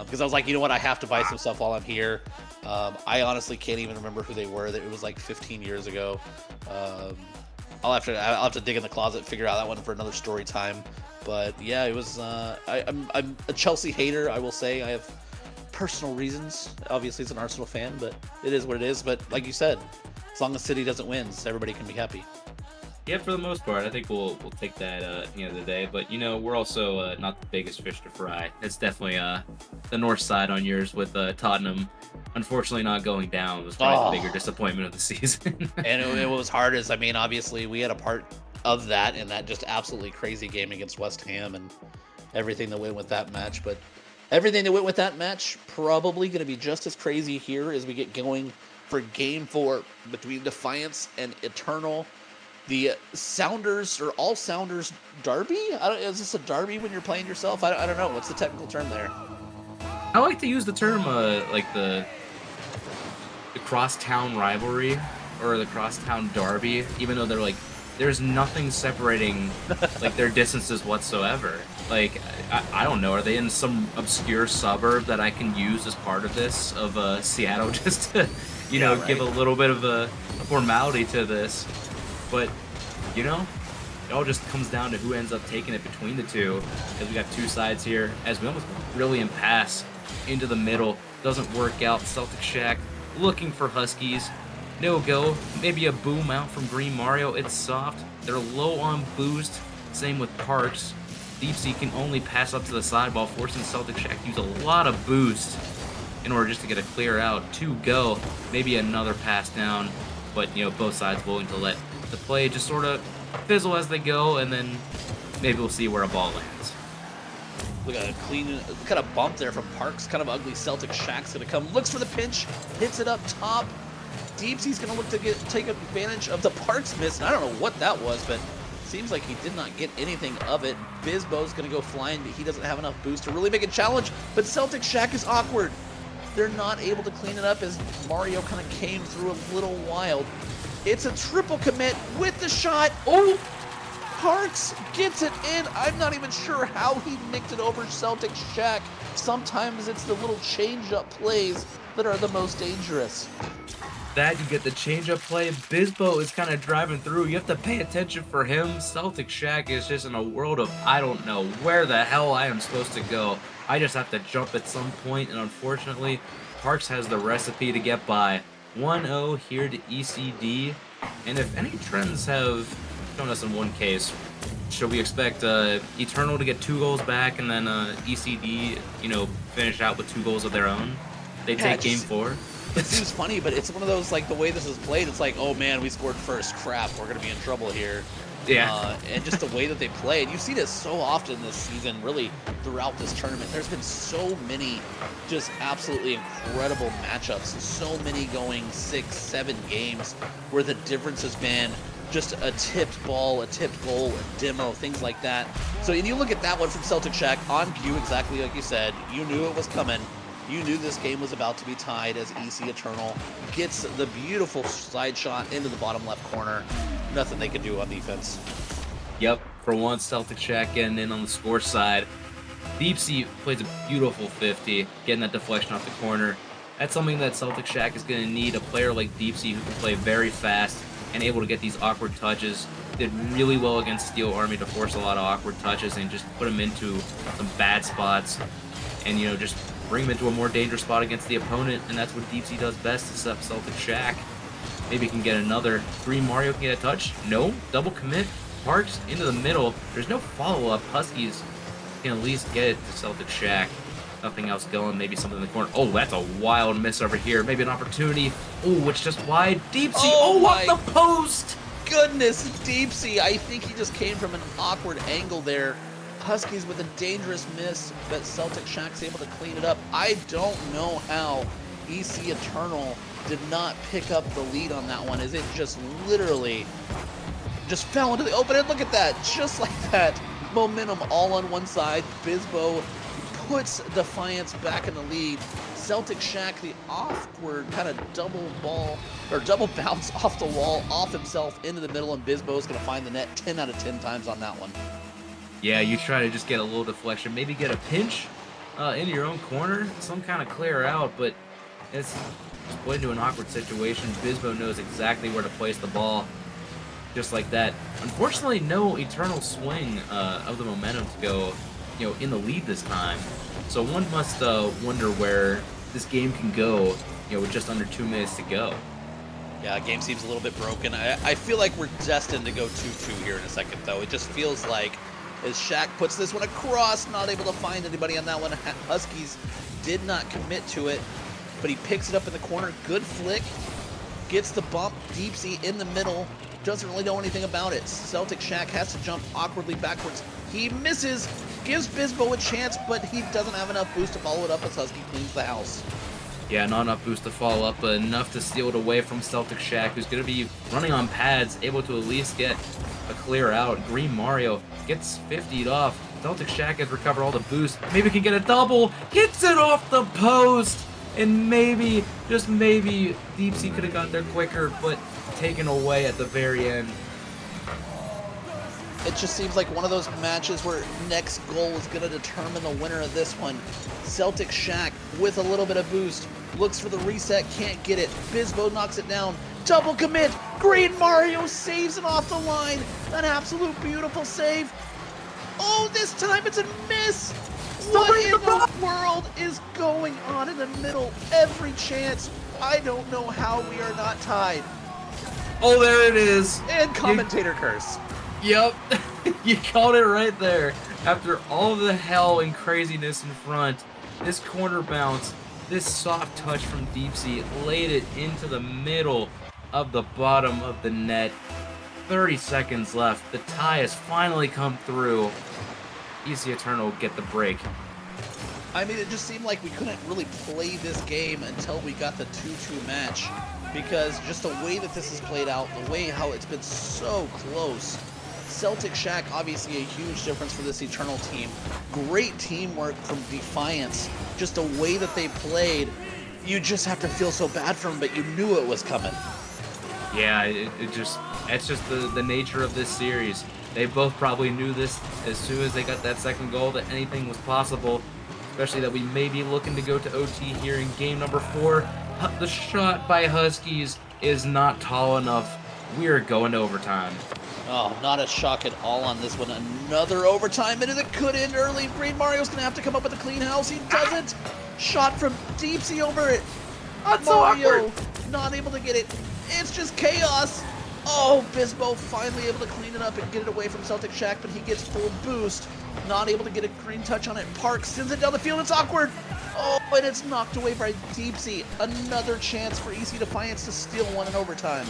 Because I was like, you know what, I have to buy some stuff while I'm here. I honestly can't even remember who they were. It was like 15 years ago. I'll have to dig in the closet, figure out that one for another story time. But yeah, it was. I'm a Chelsea hater. I will say I have personal reasons. Obviously, as an Arsenal fan, but it is what it is. But like you said, as long as City doesn't win, everybody can be happy. Yeah, for the most part, I think we'll take that at the end of the day. But, you know, we're also not the biggest fish to fry. It's definitely the north side on yours with Tottenham. Unfortunately, not going down was probably the bigger disappointment of the season. And it was hard as, I mean, obviously we had a part of that in that just absolutely crazy game against West Ham and everything that went with that match. But everything that went with that match probably going to be just as crazy here as we get going for Game 4 between Defiance and Eternal. The Sounders, or all Sounders derby? Is this a derby when you're playing yourself? I don't know. What's the technical term there? I like to use the term like the crosstown rivalry or the crosstown derby, even though they're like there's nothing separating like their distances whatsoever. Like I don't know, are they in some obscure suburb that I can use as part of this of Seattle just to give a little bit of a formality to this? But, you know, it all just comes down to who ends up taking it between the two. Because we got 2 sides here. As we almost brilliant pass into the middle. Doesn't work out. Celtic Shack looking for Huskies. No go. Maybe a boom out from Green Mario. It's soft. They're low on boost. Same with Parks. Deep Sea can only pass up to the sideball, forcing Celtic Shack to use a lot of boost in order just to get a clear out. 2 go. Maybe another pass down. But, both sides willing to let the play just sort of fizzle as they go, and then maybe we'll see where a ball lands. Look at a clean, kind of bump there from Parks. Kind of ugly. Celtic Shack's going to come. Looks for the pinch. Hits it up top. Deepsy's going to look to take advantage of the Parks miss. And I don't know what that was, but seems like he did not get anything of it. Bisbo's going to go flying, but he doesn't have enough boost to really make a challenge. But Celtic Shack is awkward. They're not able to clean it up as Mario kind of came through a little wild. It's a triple commit with the shot. Oh, Parks gets it in. I'm not even sure how he nicked it over Celtic Shack. Sometimes it's the little change-up plays that are the most dangerous. that you get the change-up play. Bisbo is kind of driving through. You have to pay attention for him. Celtic Shack is just in a world of I don't know where the hell I am supposed to go. I just have to jump at some point, and unfortunately, Parks has the recipe to get by. 1-0 here to ECD, and if any trends have shown us in one case, should we expect Eternal to get 2 goals back and then ECD, finish out with 2 goals of their own? They take game 4. It seems funny, but it's one of those, like, the way this is played, it's like, oh man, we scored first. Crap, we're going to be in trouble here. Yeah. And just the way that they play. And you see this so often this season, really, throughout this tournament. There's been so many just absolutely incredible matchups. So many going 6, 7 games where the difference has been just a tipped ball, a tipped goal, a demo, things like that. So, and you look at that one from Celtic Shack, on cue, exactly like you said. You knew it was coming. You knew this game was about to be tied as EC Eternal gets the beautiful side shot into the bottom left corner. Nothing they can do on defense. Yep, for once, Celtic Shack getting in on the score side. Deep Sea plays a beautiful 50, getting that deflection off the corner. That's something that Celtic Shack is going to need, a player like Deep Sea who can play very fast and able to get these awkward touches. Did really well against Steel Army to force a lot of awkward touches and just put them into some bad spots and, just bring him into a more dangerous spot against the opponent, and that's what Deep Sea does best to set up Celtic Shack. Maybe can get another. Green Mario can get a touch. No. Double commit. Parks into the middle. There's no follow-up. Huskies can at least get it to Celtic Shack. Nothing else going. Maybe something in the corner. Oh, that's a wild miss over here. Maybe an opportunity. Oh, it's just wide. Deep Sea. Oh, off the post. Goodness, Deep Sea. I think he just came from an awkward angle there. Huskies with a dangerous miss, but Celtic Shack's able to clean it up. I don't know how EC Eternal did not pick up the lead on that one, as it just literally just fell into the open. And look at that, just like that. Momentum all on one side. Bisbo puts Defiance back in the lead. Celtic Shack, the awkward kind of double bounce off the wall, off himself into the middle, and Bisbo's going to find the net 10 out of 10 times on that one. Yeah, you try to just get a little deflection, maybe get a pinch into your own corner, some kind of clear out, but it's put into an awkward situation. Bisbo knows exactly where to place the ball, just like that. Unfortunately, no Eternal swing of the momentum to go, in the lead this time. So one must wonder where this game can go, with just under 2 minutes to go. Yeah, game seems a little bit broken. I feel like we're destined to go 2-2 here in a second, though. It just feels like as Shack puts this one across, not able to find anybody on that one. Huskies did not commit to it, but he picks it up in the corner. Good flick. Gets the bump. Deep Sea in the middle. Doesn't really know anything about it. Celtic Shack has to jump awkwardly backwards. He misses. Gives Bisbo a chance, but he doesn't have enough boost to follow it up as Husky cleans the house. Yeah, not enough boost to follow up, but enough to steal it away from Celtic Shack, who's going to be running on pads, able to at least get a clear out. Green Mario gets 50'd off. Celtic Shack has recovered all the boost. Maybe can get a double. Hits it off the post. And maybe, just maybe, Deep Sea could have got there quicker, but taken away at the very end. It just seems like one of those matches where next goal is going to determine the winner of this one. Celtic Shack with a little bit of boost. Looks for the reset, can't get it. Bisbo knocks it down. Double commit. Green Mario saves it off the line. An absolute beautiful save. Oh, this time it's a miss. What in the world is going on in the middle? Every chance. I don't know how we are not tied. Oh, there it is. And commentator curse. Yep, you called it right there. After all the hell and craziness in front, this corner bounce, this soft touch from Deep Sea laid it into the middle of the bottom of the net. 30 seconds left. The tie has finally come through. EC Eternal get the break. I mean, it just seemed like we couldn't really play this game until we got the 2-2 match, because just the way that this has played out, the way how it's been so close. Celtic Shack, obviously a huge difference for this Eternal team. Great teamwork from Defiance. Just the way that they played, you just have to feel so bad for them, but you knew it was coming. Yeah, it's just the nature of this series. They both probably knew this as soon as they got that second goal that anything was possible, especially that we may be looking to go to OT here in game number 4. The shot by Huskies is not tall enough. We're going to overtime. Oh, not a shock at all on this one. Another overtime minute that could end early. Green Mario's going to have to come up with a clean house. He doesn't. Shot from deep sea over it. That's so awkward. Mario not able to get it. It's just chaos. Oh, Bisbo finally able to clean it up and get it away from Celtic Shack, but he gets full boost. Not able to get a green touch on it. Park sends it down the field. It's awkward. Oh, and it's knocked away by Deep Sea. Another chance for EC Defiance to steal one in overtime.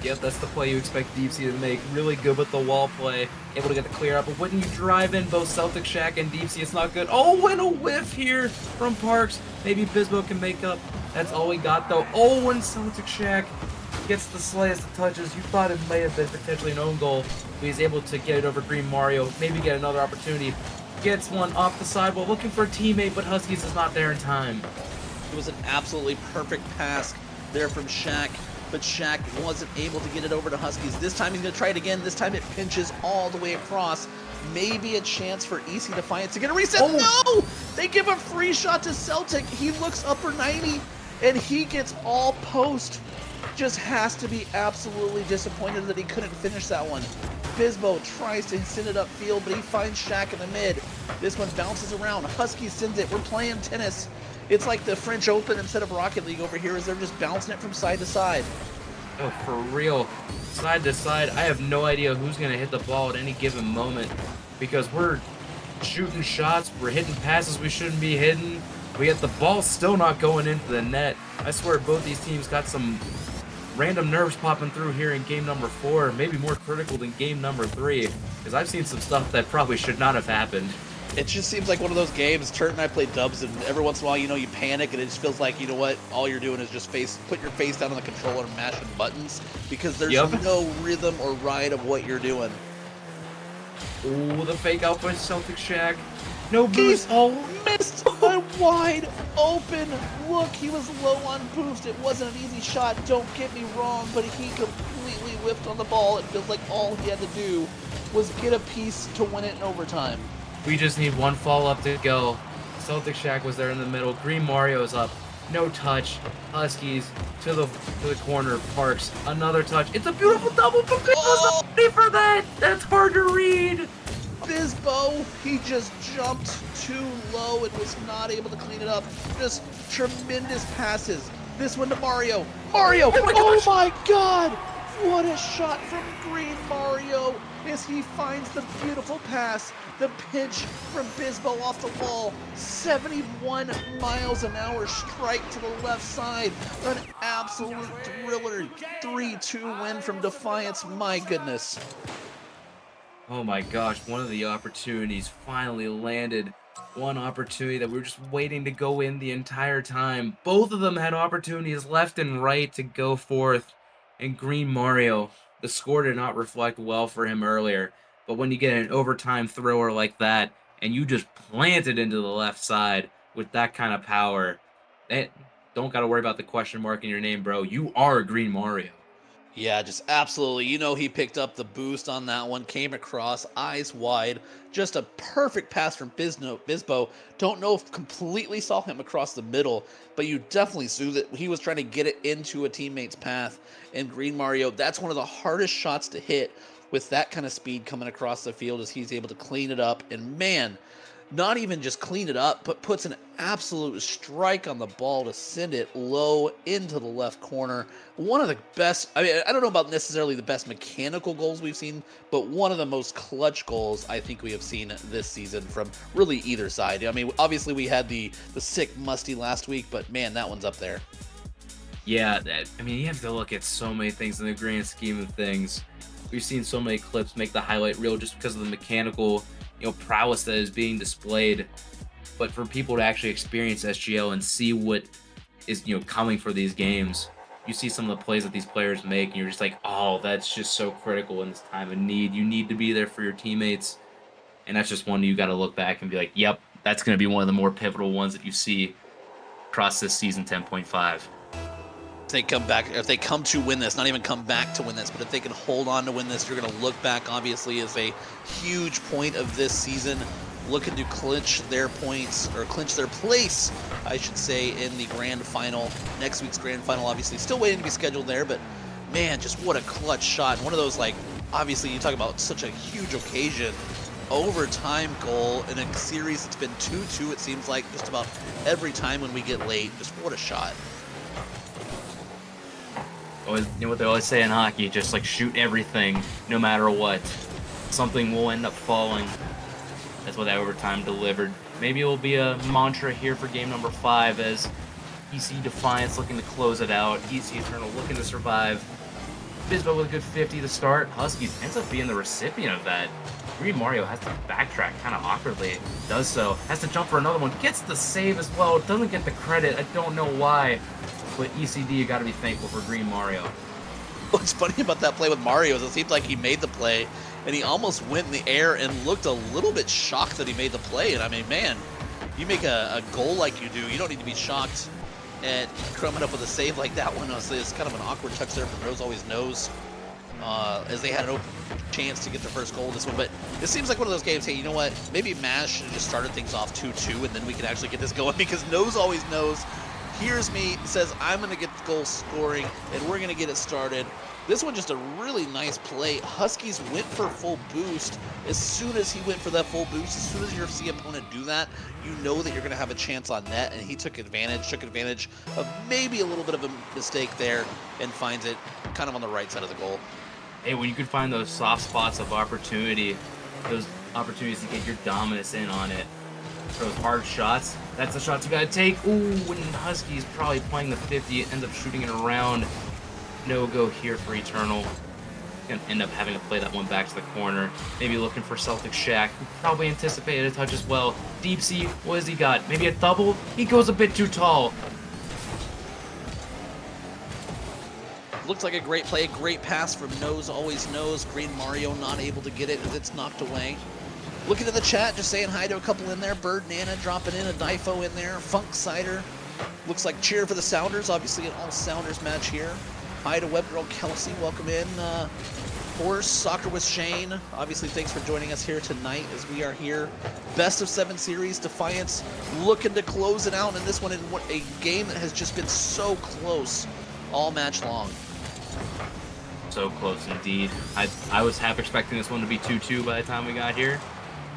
Yep, that's the play you expect Deep Sea to make. Really good with the wall play. Able to get the clear up. But when you drive in both Celtic Shack and Deep Sea, it's not good. Oh, and a whiff here from Parks. Maybe Bisbo can make up. That's all we got, though. Oh, and Celtic Shack gets the slightest of touches. You thought it may have been potentially an own goal. But he's able to get it over Green Mario. Maybe get another opportunity. Gets one off the sidewall, looking for a teammate, but Huskies is not there in time. It was an absolutely perfect pass there from Shaq, but Shaq wasn't able to get it over to Huskies. This time he's going to try it again. This time it pinches all the way across. Maybe a chance for EC Defiance to get a reset. Oh. No! They give a free shot to Celtic. He looks upper 90, and he gets all post. Just has to be absolutely disappointed that he couldn't finish that one. Bisbo tries to send it upfield, but he finds Shaq in the mid. This one bounces around. Husky sends it. We're playing tennis. It's like the French Open instead of Rocket League over here, as they're just bouncing it from side to side. Oh, for real. Side to side. I have no idea who's going to hit the ball at any given moment because we're shooting shots. We're hitting passes we shouldn't be hitting. But yet the ball's still not going into the net. I swear both these teams got some random nerves popping through here in game number 4, maybe more critical than game number 3, because I've seen some stuff that probably should not have happened. It just seems like one of those games. Turt and I play dubs, and every once in a while, you panic, and it just feels like, you know what, all you're doing is just put your face down on the controller and mashing buttons, because there's no rhythm or ride of what you're doing. Ooh, the fake out by Celtic Shack. No boost. Oh, missed a wide open look. He was low on boost. It wasn't an easy shot, don't get me wrong, but he completely whiffed on the ball. It feels like all he had to do was get a piece to win it in overtime. We just need one fall-up to go. Celtic Shack was there in the middle. Green Mario's up. No touch. Huskies to the corner. Parks. Another touch. It's a beautiful double, but Green was not ready for that. That's hard to read. Bisbo, he just jumped too low and was not able to clean it up. Just tremendous passes. This one to Mario. Mario! Oh my god! What a shot from Green Mario as he finds the beautiful pass. The pitch from Bisbo off the wall. 71 miles an hour strike to the left side. An absolute thriller. 3-2 win from Defiance. My goodness. Oh my gosh, one of the opportunities finally landed. One opportunity that we were just waiting to go in the entire time. Both of them had opportunities left and right to go forth. And Green Mario, the score did not reflect well for him earlier. But when you get an overtime thrower like that, and you just plant it into the left side with that kind of power, don't got to worry about the question mark in your name, bro. You are Green Mario. Yeah, just absolutely. He picked up the boost on that one, came across, eyes wide. Just a perfect pass from Bisbo. Don't know if completely saw him across the middle, but you definitely saw that he was trying to get it into a teammate's path. And Green Mario, that's one of the hardest shots to hit with that kind of speed coming across the field as he's able to clean it up. And man, not even just clean it up, but puts an absolute strike on the ball to send it low into the left corner. One of the best, I don't know about necessarily the best mechanical goals we've seen, but one of the most clutch goals I think we have seen this season from really either side. Obviously we had the sick Musty last week, but man, that one's up there. Yeah, you have to look at so many things in the grand scheme of things. We've seen so many clips make the highlight reel just because of the mechanical prowess that is being displayed. But for people to actually experience SGL and see what is, coming for these games, you see some of the plays that these players make, and you're just like, oh, that's just so critical in this time of need. You need to be there for your teammates. And that's just one you got to look back and be like, yep, that's going to be one of the more pivotal ones that you see across this season 10.5. they come back, if they come to win this, not even come back to win this, but if they can hold on to win this, you're going to look back, obviously, as a huge point of this season, looking to clinch their points, or clinch their place, I should say, in the grand final. Next week's grand final, obviously, still waiting to be scheduled there, but man, just what a clutch shot. One of those, like, obviously, you talk about such a huge occasion, overtime goal in a series that's been 2-2, it seems like, just about every time when we get late. Just what a shot. Always, you know what they always say in hockey, just like shoot everything, no matter what. Something will end up falling. That's what that overtime delivered. Maybe it will be a mantra here for game number 5 as EC Defiance looking to close it out. EC Eternal looking to survive. Bisbo with a good 50 to start. Huskies ends up being the recipient of that. Green Mario has to backtrack kind of awkwardly. Does so. Has to jump for another one. Gets the save as well. Doesn't get the credit. I don't know why. But ECD, you got to be thankful for Green Mario. What's funny about that play with Mario is it seemed like he made the play, and he almost went in the air and looked a little bit shocked that he made the play. And I mean, man, you make a goal like you do, you don't need to be shocked at coming up with a save like that one. It's kind of an awkward touch there from Rose Always Knows, as they had an open chance to get their first goal in this one. But it seems like one of those games, hey, you know what? Maybe Maz should have just started things off 2-2, and then we can actually get this going, because Nose Always Knows hears me, says, I'm going to get the goal scoring, and we're going to get it started. This one just a really nice play. Huskies went for full boost. As soon as he went for that full boost, as soon as you see opponent do that, you know that you're going to have a chance on net, and he took advantage of maybe a little bit of a mistake there and finds it kind of on the right side of the goal. Hey, when you can find those soft spots of opportunity, those opportunities to get your dominance in on it, those hard shots, that's the shots you gotta take. Ooh, when Huskies probably playing the 50, it ends up shooting it around. No go here for Eternal. Gonna end up having to play that one back to the corner. Maybe looking for Celtic Shack, who probably anticipated a touch as well. Deep C, what has he got? Maybe a double? He goes a bit too tall. Looks like a great play, a great pass from Nose Always Knows. Green Mario not able to get it as it's knocked away. Looking at the chat, just saying hi to a couple in there. Bird Nana dropping in, a Difo in there. Funk Cider. Looks like cheer for the Sounders. Obviously an all Sounders match here. Hi to Webgirl Kelsey, welcome in. Horse, Soccer with Shane. Obviously thanks for joining us here tonight as we are here. Best of 7 series, Defiance looking to close it out in this one in a game that has just been so close all match long. So close indeed. I was half expecting this one to be 2-2 by the time we got here,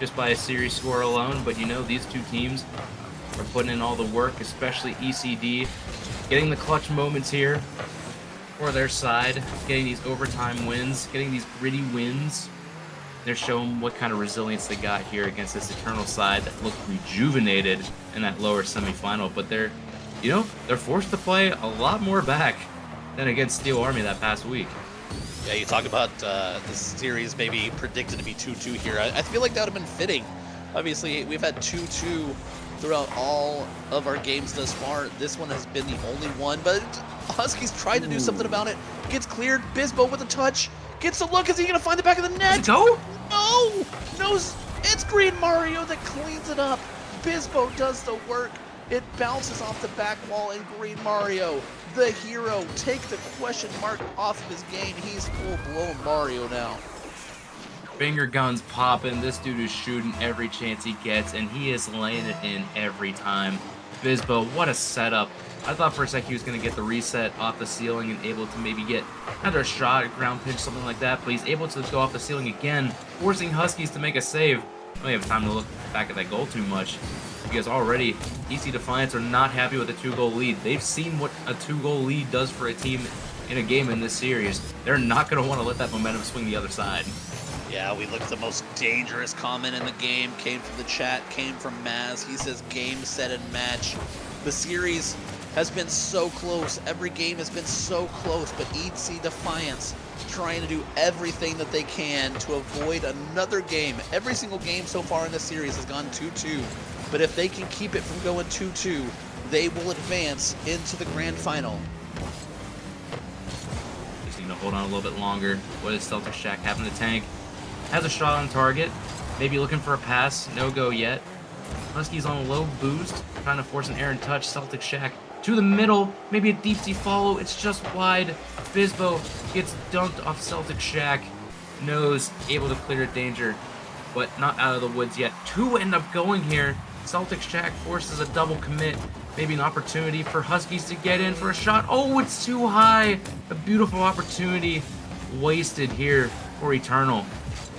just by a series score alone, but you know, these two teams are putting in all the work, especially ECD, getting the clutch moments here for their side, getting these overtime wins, getting these gritty wins. They're showing what kind of resilience they got here against this Eternal side that looked rejuvenated in that lower semifinal, but they're forced to play a lot more back than against Steel Army that past week. Yeah, you talk about this series maybe predicted to be 2-2 here. I feel like that would have been fitting. Obviously, we've had 2-2 throughout all of our games thus far. This one has been the only one, but Huskies tried to do something about it. Gets cleared. Bisbo with a touch. Gets a look. Is he going to find the back of the net? Go? No! No, it's Green Mario that cleans it up. Bisbo does the work. It bounces off the back wall, and Green Mario, the hero, take the question mark off of his game. He's full-blown Mario now. Finger guns popping. This dude is shooting every chance he gets, and he is laying it in every time. Bisbo, what a setup. I thought for a sec he was going to get the reset off the ceiling and able to maybe get another shot, ground pinch, something like that, but he's able to go off the ceiling again, forcing Huskies to make a save. I don't have time to look back at that goal too much, because already EC Defiance are not happy with a 2-goal lead. They've seen what a 2-goal lead does for a team in a game in this series. They're not going to want to let that momentum swing the other side. Yeah, we look at the most dangerous comment in the game. Came from the chat, came from Maz. He says game, set, and match. The series has been so close. Every game has been so close, but EC Defiance trying to do everything that they can to avoid another game. Every single game so far in this series has gone 2-2, but if they can keep it from going 2-2, they will advance into the grand final. Just need to hold on a little bit longer. What does Celtic Shack have in the tank? Has a shot on target, maybe looking for a pass, no go yet. Huskies on a low boost, trying to force an errant touch. Celtic Shack to the middle, maybe a deep sea follow. It's just wide. Bisbo gets dunked off Celtic Shack. Nose able to clear danger, but not out of the woods yet. Two end up going here. Celtic Shack forces a double commit. Maybe an opportunity for Huskies to get in for a shot. Oh, it's too high. A beautiful opportunity wasted here for Eternal.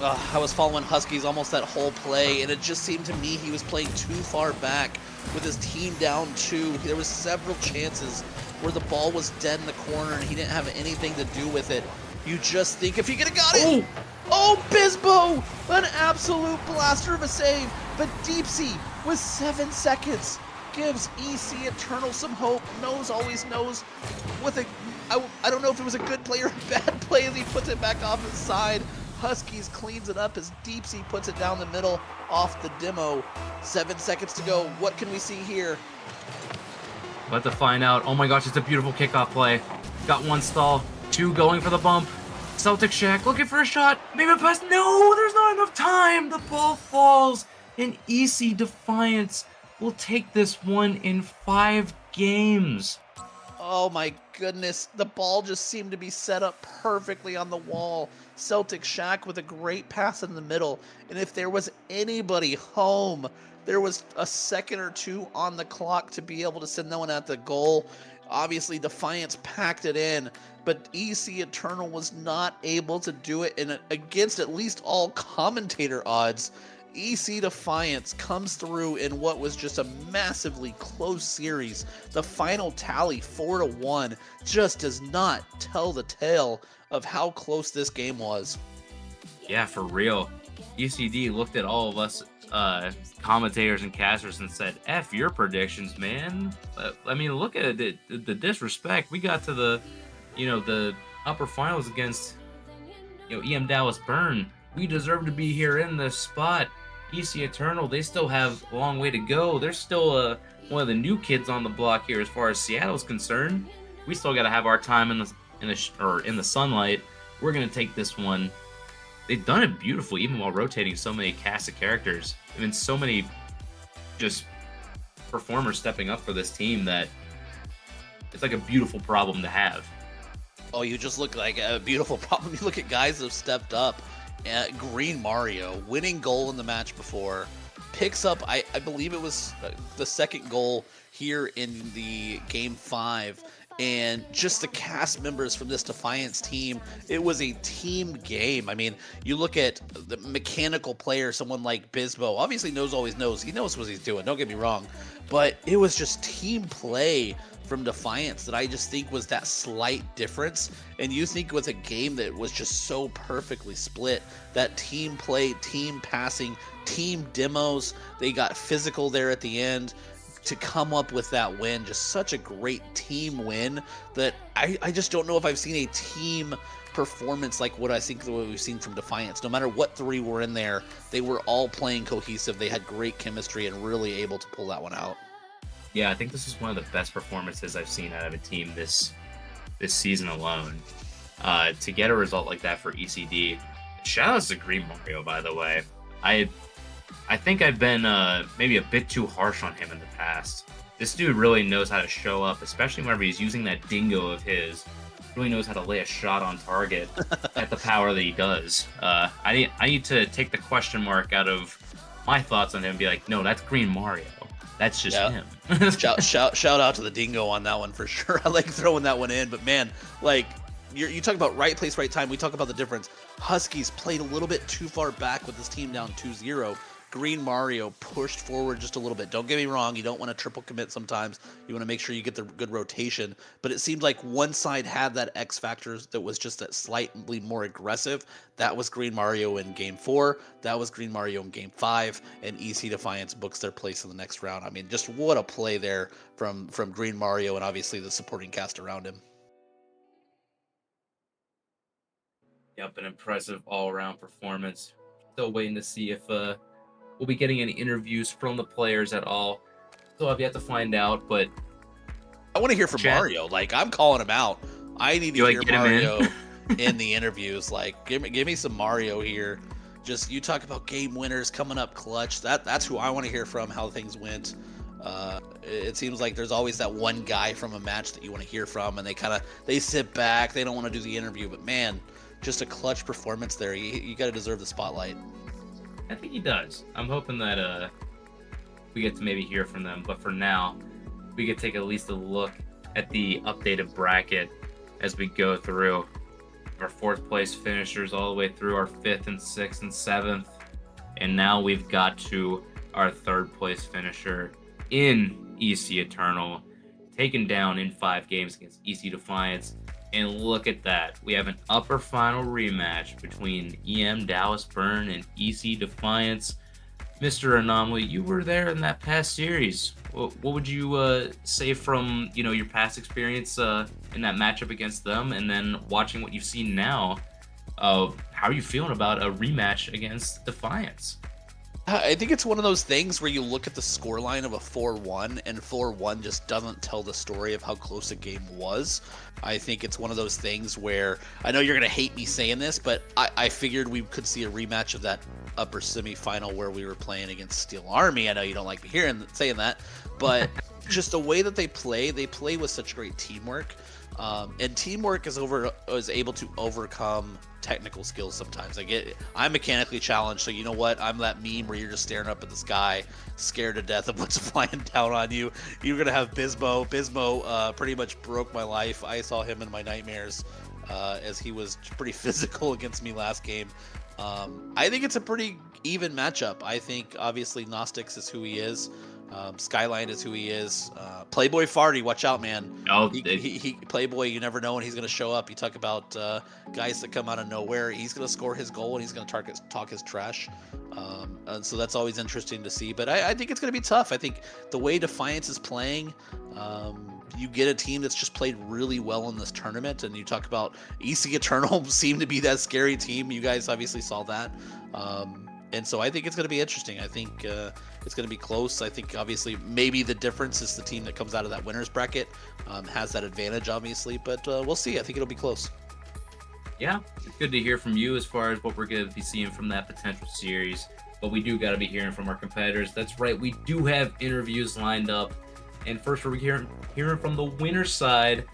I was following Huskies almost that whole play, and it just seemed to me he was playing too far back with his team down 2. There was several chances where the ball was dead in the corner and he didn't have anything to do with it. You just think if he could have got it. Oh, Bisbo! An absolute blaster of a save. But Deep Sea with 7 seconds gives EC Eternal some hope. Nose always knows with a, I don't know if it was a good play or a bad play as he puts it back off his side. Huskies cleans it up as Deep Sea puts it down the middle off the demo. 7 seconds to go. What can we see here? About to find out. Oh my gosh, it's a beautiful kickoff play. Got 1 stall, 2 going for the bump. Celtic Shack looking for a shot. Maybe a pass. No, there's not enough time. The ball falls, and EC Defiance will take this one in 5 games. Oh my goodness, the ball just seemed to be set up perfectly on the wall. Celtic Shack with a great pass in the middle, and if there was anybody home, there was a second or 2 on the clock to be able to send that one at the goal. Obviously, Defiance packed it in, but EC Eternal was not able to do it, and against at least all commentator odds, EC Defiance comes through in what was just a massively close series. The final tally, 4-1, just does not tell the tale of how close this game was. Yeah, for real. ECD looked at all of us commentators and casters and said, F your predictions, man. I mean, look at it, the disrespect. We got to the upper finals against, EM Dallas Burn. We deserve to be here in this spot. EC Eternal, they still have a long way to go. They're still one of the new kids on the block here as far as Seattle's concerned. We still got to have our time in the sunlight. We're gonna take this one. They've done it beautifully, even while rotating so many cast of characters. I mean, so many just performers stepping up for this team that it's like a beautiful problem to have. Oh, you just look like a beautiful problem. You look at guys that have stepped up. Green Mario, winning goal in the match before, picks up, I believe it was the second goal here in the Game 5. And just the cast members from this Defiance team, it was a team game. I mean, you look at the mechanical player, someone like Bisbo, obviously always knows. He knows what he's doing, don't get me wrong. But it was just team play from Defiance that I just think was that slight difference. And you think with a game that was just so perfectly split, that team play, team passing, team demos, they got physical there at the end to come up with that win. Just such a great team win that I just don't know if I've seen a team performance like what we've seen from Defiance. No matter what 3 were in there, they were all playing cohesive. They had great chemistry and really able to pull that one out. Yeah, I think this is one of the best performances I've seen out of a team this season alone. To get a result like that for ECD, shout outs to Green Mario, by the way. I think I've been maybe a bit too harsh on him in the past. This dude really knows how to show up, especially whenever he's using that dingo of his. Really knows how to lay a shot on target at the power that he does. I need to take the question mark out of my thoughts on him and be like, no, that's Green Mario. That's just him. shout out to the dingo on that one for sure. I like throwing that one in, but man, like you talk about right place, right time. We talk about the difference. Huskies played a little bit too far back with this team down 2-0. Green Mario pushed forward just a little bit. Don't get me wrong, you don't want to triple commit sometimes. You want to make sure you get the good rotation. But it seemed like one side had that X factor that was just that slightly more aggressive. That was Green Mario in Game 4. That was Green Mario in Game 5. And EC Defiance books their place in the next round. I mean, just what a play there from Green Mario and obviously the supporting cast around him. Yep, an impressive all-around performance. Still waiting to see if we'll be getting any interviews from the players at all. Still have yet to find out, but I want to hear from Mario. Like, I'm calling him out. I need to hear Mario in the interviews. Like, give me some Mario here. Just you talk about game winners coming up clutch. That's who I want to hear from. How things went. It seems like there's always that one guy from a match that you want to hear from, and they sit back, they don't want to do the interview. But man, just a clutch performance there. You got to deserve the spotlight. I think he does. I'm hoping that we get to maybe hear from them. But for now, we could take at least a look at the updated bracket as we go through our fourth place finishers all the way through our fifth and sixth and seventh. And now we've got to our third place finisher in EC Eternal, taken down in 5 games against EC Defiance. And look at that. We have an upper final rematch between EM Dallas Burn and EC Defiance. Mr. Anomaly, you were there in that past series. What would you say from your past experience in that matchup against them, and then watching what you've seen now? How are you feeling about a rematch against Defiance? I think it's one of those things where you look at the scoreline of a 4-1, and 4-1 just doesn't tell the story of how close a game was. I think it's one of those things where, I know you're going to hate me saying this, but I figured we could see a rematch of that upper semifinal where we were playing against Steel Army. I know you don't like me saying that, but just the way that they play with such great teamwork. And teamwork is able to overcome technical skills sometimes. I'm mechanically challenged, so you know what? I'm that meme where you're just staring up at the sky, scared to death of what's flying down on you. You're gonna have Bismo. Bismo pretty much broke my life. I saw him in my nightmares as he was pretty physical against me last game. I think it's a pretty even matchup. I think obviously Gnostics is who he is. Skyline is who he is. Playboy Farty, watch out, man. Oh, He Playboy, you never know when he's going to show up. You talk about guys that come out of nowhere. He's going to score his goal, and he's going to talk his trash. And so that's always interesting to see. But I think it's going to be tough. I think the way Defiance is playing, you get a team that's just played really well in this tournament. And you talk about EC Eternal seem to be that scary team. You guys obviously saw that. And so I think it's going to be interesting. I think it's going to be close. I think obviously maybe the difference is the team that comes out of that winner's bracket has that advantage, obviously. But we'll see. I think it'll be close. Yeah, it's good to hear from you as far as what we're going to be seeing from that potential series. But we do got to be hearing from our competitors. That's right. We do have interviews lined up. And first we're hearing from the winner's side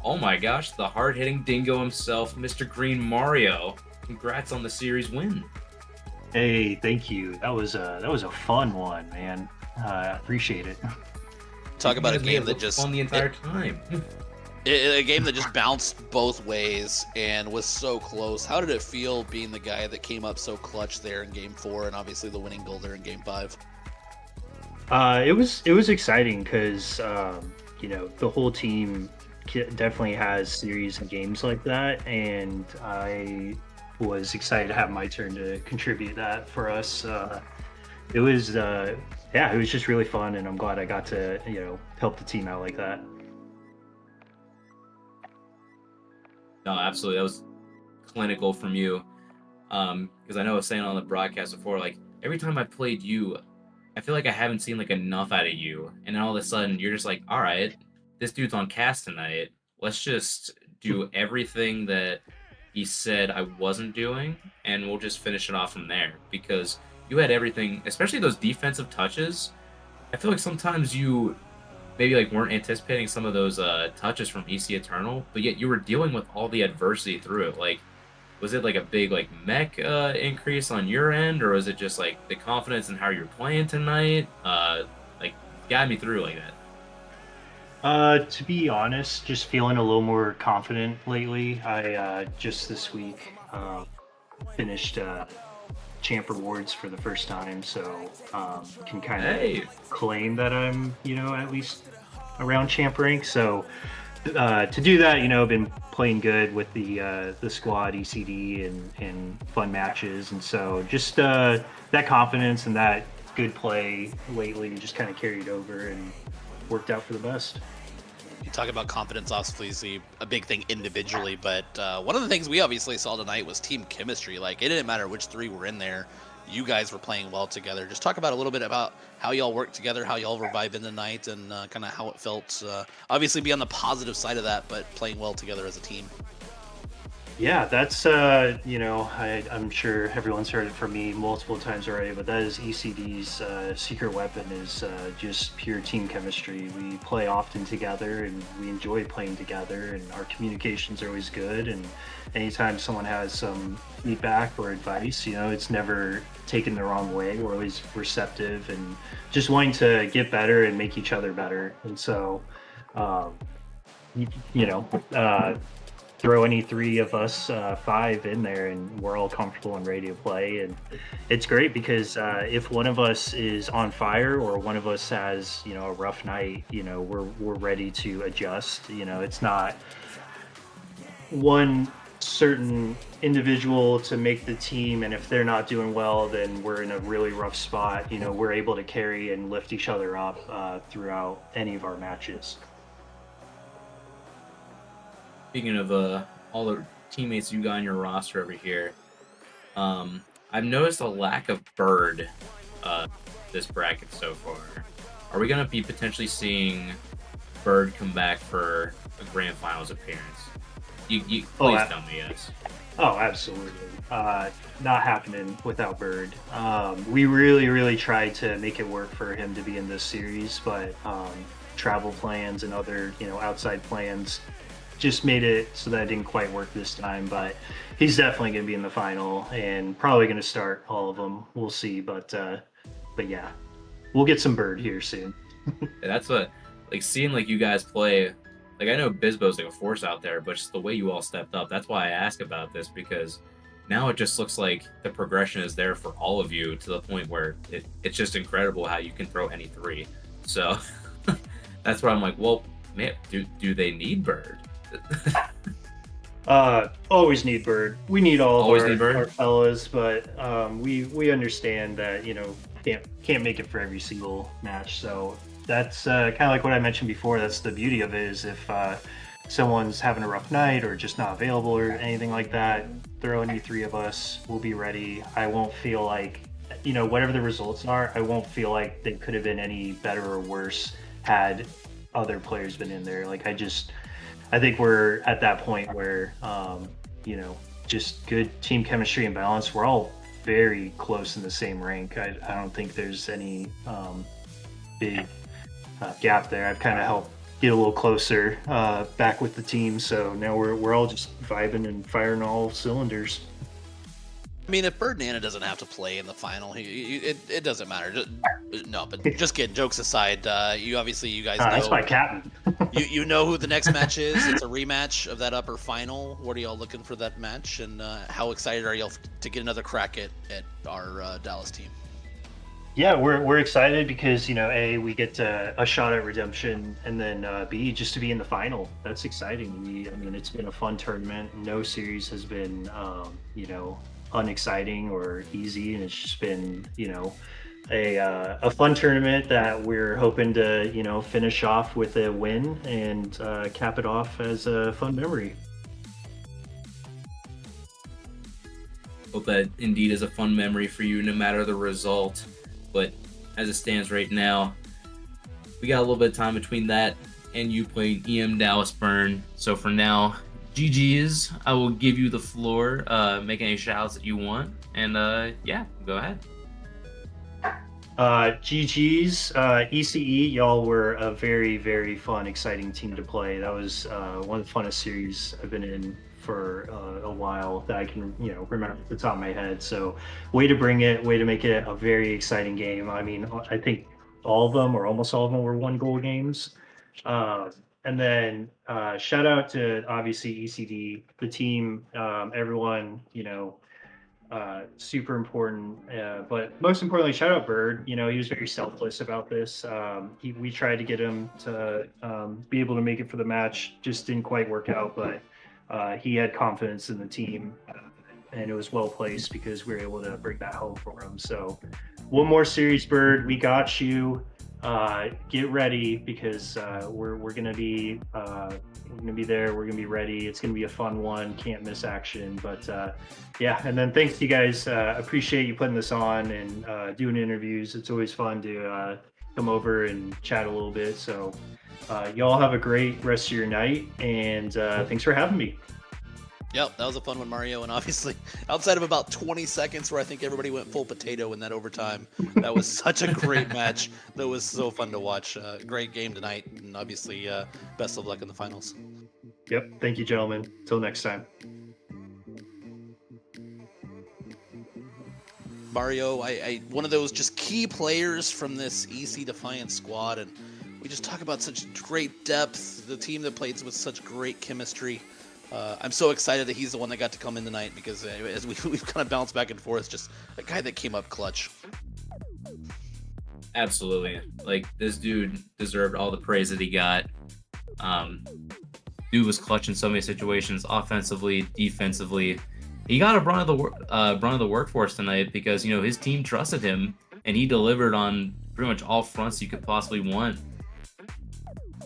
oh my gosh, the hard-hitting dingo himself, Mr. Green Mario. Congrats on the series win. Hey, thank you. That was a fun one, man. I appreciate it. Talk about a game that just on the entire time. A game that just bounced both ways and was so close. How did it feel being the guy that came up so clutch there in Game 4 and obviously the winning goal there in Game 5? It was exciting because the whole team definitely has series and games like that, and I was excited to have my turn to contribute that for us. It was just really fun, and I'm glad I got to help the team out like that. No, absolutely. That was clinical from you. Because I know I was saying on the broadcast before, like every time I played you, I feel like I haven't seen like enough out of you, and then all of a sudden you're just like, all right, this dude's on cast tonight. Let's just do everything that he said I wasn't doing, and we'll just finish it off from there. Because you had everything, especially those defensive touches. I feel like sometimes you maybe like weren't anticipating some of those touches from EC Eternal, but yet you were dealing with all the adversity through it. Like, was it like a big like mech increase on your end, or was it just like the confidence in how you're playing tonight? Like, guide me through like that. To be honest, just feeling a little more confident lately. I just this week finished champ rewards for the first time, so can kind of claim that I'm at least around champ rank. So to do that, I've been playing good with the squad ECD and fun matches, and so just that confidence and that good play lately just kind of carried over and worked out for the best. You talk about confidence, obviously a big thing individually, but one of the things we obviously saw tonight was team chemistry. Like, it didn't matter which three were in there. You guys were playing well together. Just talk about a little bit about how y'all worked together, how y'all were vibing tonight, and kind of how it felt. Obviously be on the positive side of that, but playing well together as a team. Yeah, that's I'm sure everyone's heard it from me multiple times already, but that is ECD's secret weapon is just pure team chemistry. We play often together, and we enjoy playing together, and our communications are always good. And anytime someone has some feedback or advice, it's never taken the wrong way. We're always receptive and just wanting to get better and make each other better. And so, um, you, you know. Throw any three of us five in there and we're all comfortable and ready to play, and it's great because if one of us is on fire or one of us has a rough night, we're ready to adjust. It's not one certain individual to make the team, and if they're not doing well, then we're in a really rough spot. We're able to carry and lift each other up throughout any of our matches. Speaking of all the teammates you got on your roster over here, I've noticed a lack of Bird this bracket so far. Are we gonna be potentially seeing Bird come back for a grand finals appearance? You Oh, please tell me yes. Oh, absolutely. Not happening without Bird. We really, really tried to make it work for him to be in this series, but travel plans and other, outside plans just made it so that it didn't quite work this time. But he's definitely going to be in the final and probably going to start all of them. We'll see, but yeah, we'll get some Bird here soon. That's what, like, seeing like you guys play. Like, I know Bisbo's like a force out there, but just the way you all stepped up. That's why I ask about this, because now it just looks like the progression is there for all of you to the point where it's just incredible how you can throw any three. So that's where I'm like, well, man, do they need Bird? Always need Bird. We need all Always of need Bird? our fellas, but we understand that can't make it for every single match. So that's kind of like what I mentioned before. That's the beauty of it, is if someone's having a rough night or just not available or anything like that, throw any three of us. We'll be ready. I won't feel like whatever the results are, I won't feel like they could have been any better or worse had other players been in there. I think we're at that point where, just good team chemistry and balance. We're all very close in the same rank. I don't think there's any big gap there. I've kind of helped get a little closer back with the team. So now we're all just vibing and firing all cylinders. I mean, if Bird Nana doesn't have to play in the final, it doesn't matter. No, but just kidding. Jokes aside, you guys know. That's my captain. you know who the next match is. It's a rematch of that upper final. What are y'all looking for that match, and how excited are y'all to get another crack at our Dallas team? Yeah, we're excited because A, we get a shot at redemption, and then B, just to be in the final. That's exciting. I mean, it's been a fun tournament. No series has been unexciting or easy, and it's just been a fun tournament that we're hoping to finish off with a win and cap it off as a fun memory. Hope that indeed is a fun memory for you, no matter the result. But as it stands right now, we got a little bit of time between that and you playing EM Dallas Burn. So for now, GG's. I will give you the floor. Make any shout-outs that you want. And yeah, go ahead. GG's, ECE, y'all were a very, very fun, exciting team to play. That was one of the funnest series I've been in for a while that I can, remember at the top of my head. So way to bring it, way to make it a very exciting game. I mean, I think all of them or almost all of them were 1-goal games. And then shout out to obviously ECD, the team, everyone, super important. But most importantly, shout out Bird. He was very selfless about this. We tried to get him to be able to make it for the match. Just didn't quite work out, but he had confidence in the team, and it was well placed because we were able to bring that home for him. So one more series, Bird. We got you. Get ready because we're gonna be there. We're gonna be ready. It's gonna be a fun one. Can't miss action. But yeah, and then thanks to you guys. Appreciate you putting this on and doing interviews. It's always fun to come over and chat a little bit. So y'all have a great rest of your night, and thanks for having me. Yep, that was a fun one, Mario. And obviously, outside of about 20 seconds where I think everybody went full potato in that overtime, that was such a great match. That was so fun to watch. Great game tonight. And obviously, best of luck in the finals. Yep. Thank you, gentlemen. Till next time. Mario, one of those just key players from this EC Defiance squad. And we just talk about such great depth, the team that plays with such great chemistry. I'm so excited that he's the one that got to come in tonight because as we've kind of bounced back and forth, just a guy that came up clutch. Absolutely. Like, this dude deserved all the praise that he got. Dude was clutch in so many situations, offensively, defensively. He got a brunt of the workforce tonight because, his team trusted him and he delivered on pretty much all fronts you could possibly want.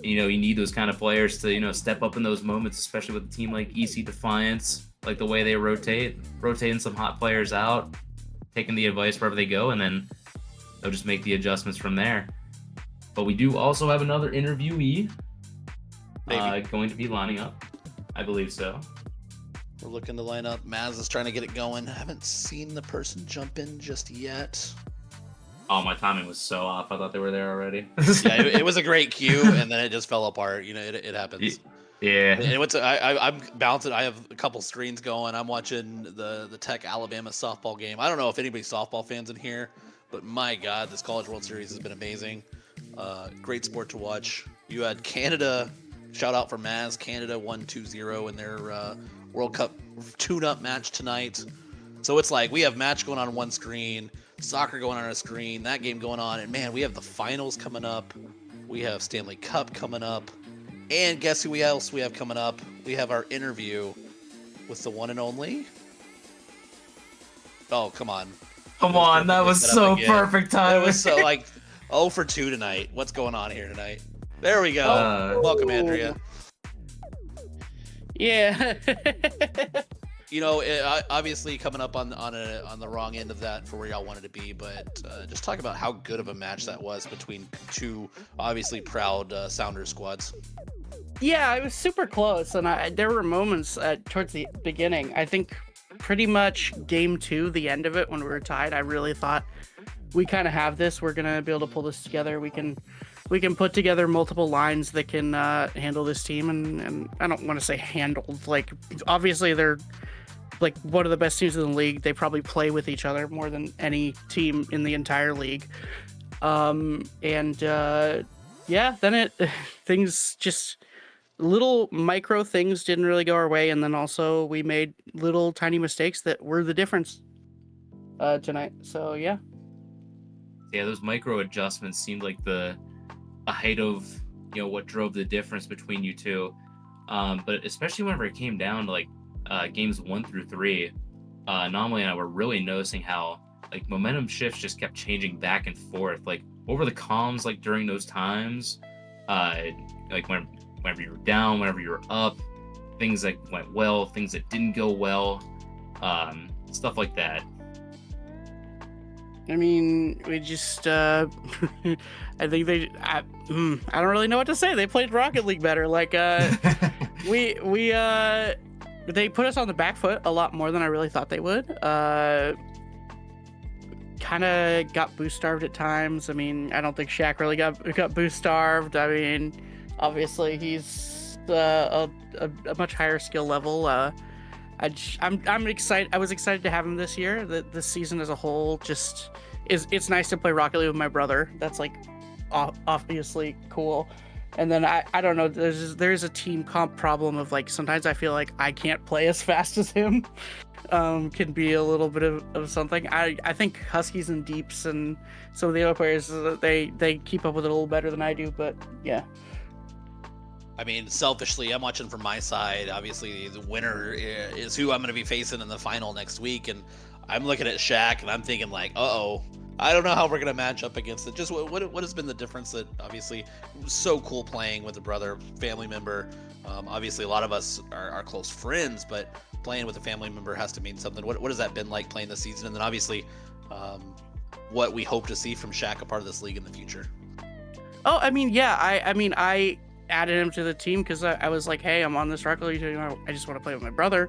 You need those kind of players to, step up in those moments, especially with a team like EC Defiance, like the way they rotating some hot players out, taking the advice wherever they go, and then they'll just make the adjustments from there. But we do also have another interviewee going to be lining up. I believe so. We're looking to line up. Maz is trying to get it going. I haven't seen the person jump in just yet. Oh, my timing was so off. I thought they were there already. Yeah, it was a great cue, and then it just fell apart. It happens. Yeah. And I'm bouncing. I have a couple screens going. I'm watching the Tech Alabama softball game. I don't know if anybody's softball fans in here, but my God, this College World Series has been amazing. Great sport to watch. You had Canada. Shout out for Maz. Canada won 2-0 in their World Cup tune-up match tonight. So it's like we have match going on one screen, soccer going on a screen, that game going on, and man, we have the finals coming up. We have Stanley Cup coming up. And guess who else we have coming up? We have our interview with the one and only. Oh, come on. Come on, that was so perfect time. It was so 0 for 2 tonight. What's going on here tonight? There we go. Welcome, Andrea. Yeah. Obviously coming up on the wrong end of that for where y'all wanted to be, but just talk about how good of a match that was between two obviously proud Sounders squads. Yeah, it was super close, and there were moments towards the beginning. I think pretty much game 2, the end of it, when we were tied, I really thought we kind of have this. We're gonna be able to pull this together. We can put together multiple lines that can handle this team, and I don't want to say handled. Like, obviously they're like one of the best teams in the league. They probably play with each other more than any team in the entire league. Then things just little micro things didn't really go our way, and then also we made little tiny mistakes that were the difference tonight. So yeah, those micro adjustments seemed like the height of what drove the difference between you two. But especially whenever it came down to games 1 through 3, Anomaly and I were really noticing how momentum shifts just kept changing back and forth. What were the comms during those times? Whenever you were down, whenever you were up, things that went well, things that didn't go well, stuff like that. I mean, we just I think I don't really know what to say. They played Rocket League better. They put us on the back foot a lot more than I really thought they would. Kind of got boost starved at times. I mean, I don't think Shaq really got boost starved. I mean, obviously he's a much higher skill level. I'm excited. I was excited to have him this year. The season as a whole just it's nice to play Rocket League with my brother. That's obviously cool. And then I don't know. There's a team comp problem of sometimes I feel like I can't play as fast as him. Can be a little bit of something. I think Huskies and Deeps and some of the other players they keep up with it a little better than I do. But yeah. I mean, selfishly, I'm watching from my side. Obviously, the winner is who I'm going to be facing in the final next week, and I'm looking at Shaq and I'm thinking uh-oh. I don't know how we're going to match up against it. Just what has been the difference that obviously so cool playing with a brother, family member. Obviously, a lot of us are close friends, but playing with a family member has to mean something. What has that been like playing this season? And then obviously what we hope to see from Shaq, a part of this league in the future. Oh, I mean, yeah. I added him to the team because I was like, hey, I'm on this Rocket League team. I just want to play with my brother.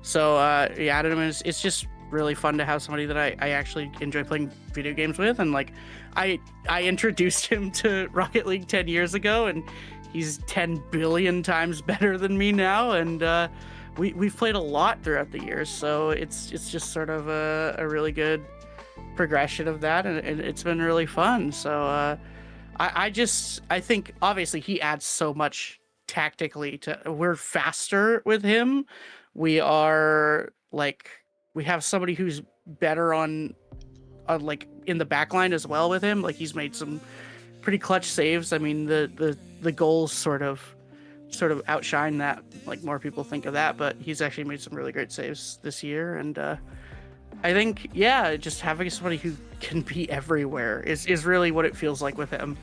So yeah, I don't know. It's just really fun to have somebody that I actually enjoy playing video games with, and like I introduced him to Rocket League 10 years ago, and he's 10 billion times better than me now, and we've played a lot throughout the years, so it's just sort of a really good progression of that, and it's been really fun. So I think obviously he adds so much tactically to. We're faster with him. We are like we have somebody who's better on like in the back line as well with him. Like he's made some pretty clutch saves. I mean the goals sort of outshine that. Like more people think of that, but he's actually made some really great saves this year, and I think, yeah, just having somebody who can be everywhere is really what it feels like with him.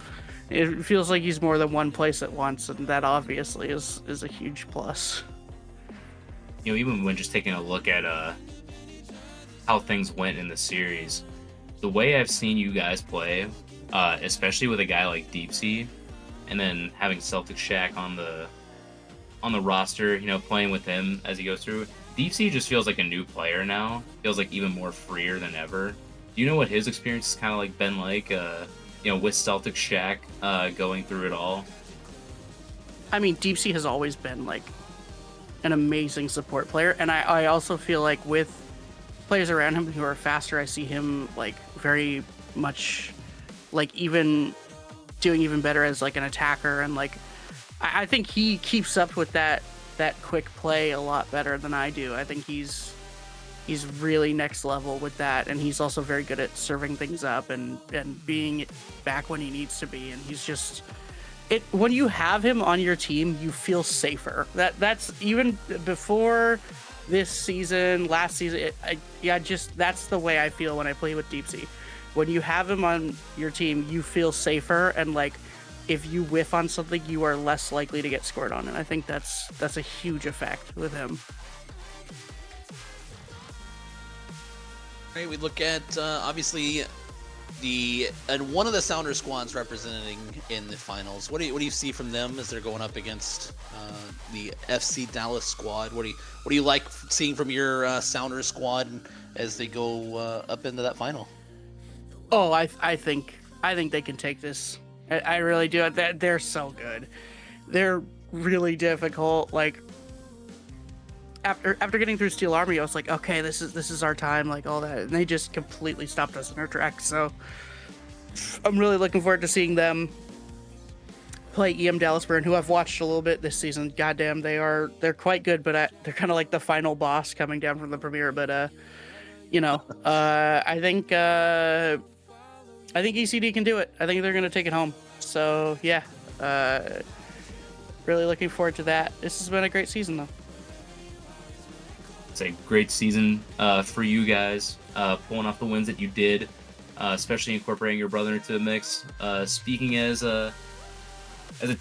It feels like he's more than one place at once, and that obviously is a huge plus. You know, even when just taking a look at how things went in the series, the way I've seen you guys play, especially with a guy like Deep Sea, and then having Celtic Shack on the roster, you know, playing with him as he goes through. Deep Sea just feels like a new player now. Feels like even more freer than ever. Do you know what his experience has kind of like been like? You know, with Celtic Shack going through it all. I mean, Deep Sea has always been like an amazing support player, and I also feel like with players around him who are faster, I see him like very much like even doing even better as like an attacker, and like I think he keeps up with that quick play a lot better than I do. I think he's really next level with that, and he's also very good at serving things up and being back when he needs to be, and he's just when you have him on your team, you feel safer. That's even before this season, last season. That's the way I feel when I play with Deep Sea. When you have him on your team, you feel safer, and like if you whiff on something, you are less likely to get scored on, and I think that's a huge effect with him. Right, we look at obviously one of the Sounder squads representing in the finals. What do you see from them as they're going up against the FC Dallas squad? What do you like seeing from your Sounder squad as they go up into that final? Oh, I think they can take this. I really do. They're so good. They're really difficult. Like after getting through Steel Army, I was like, okay, this is our time, like all that, and they just completely stopped us in our tracks. So I'm really looking forward to seeing them play EM Dallasburn, who I've watched a little bit this season. Goddamn, they're quite good, but they're kind of like the final boss coming down from the premiere. But you know, I think ECD can do it. I think they're gonna take it home. So yeah, really looking forward to that. This has been a great season, though. It's a great season for you guys, pulling off the wins that you did, especially incorporating your brother into the mix. Speaking as a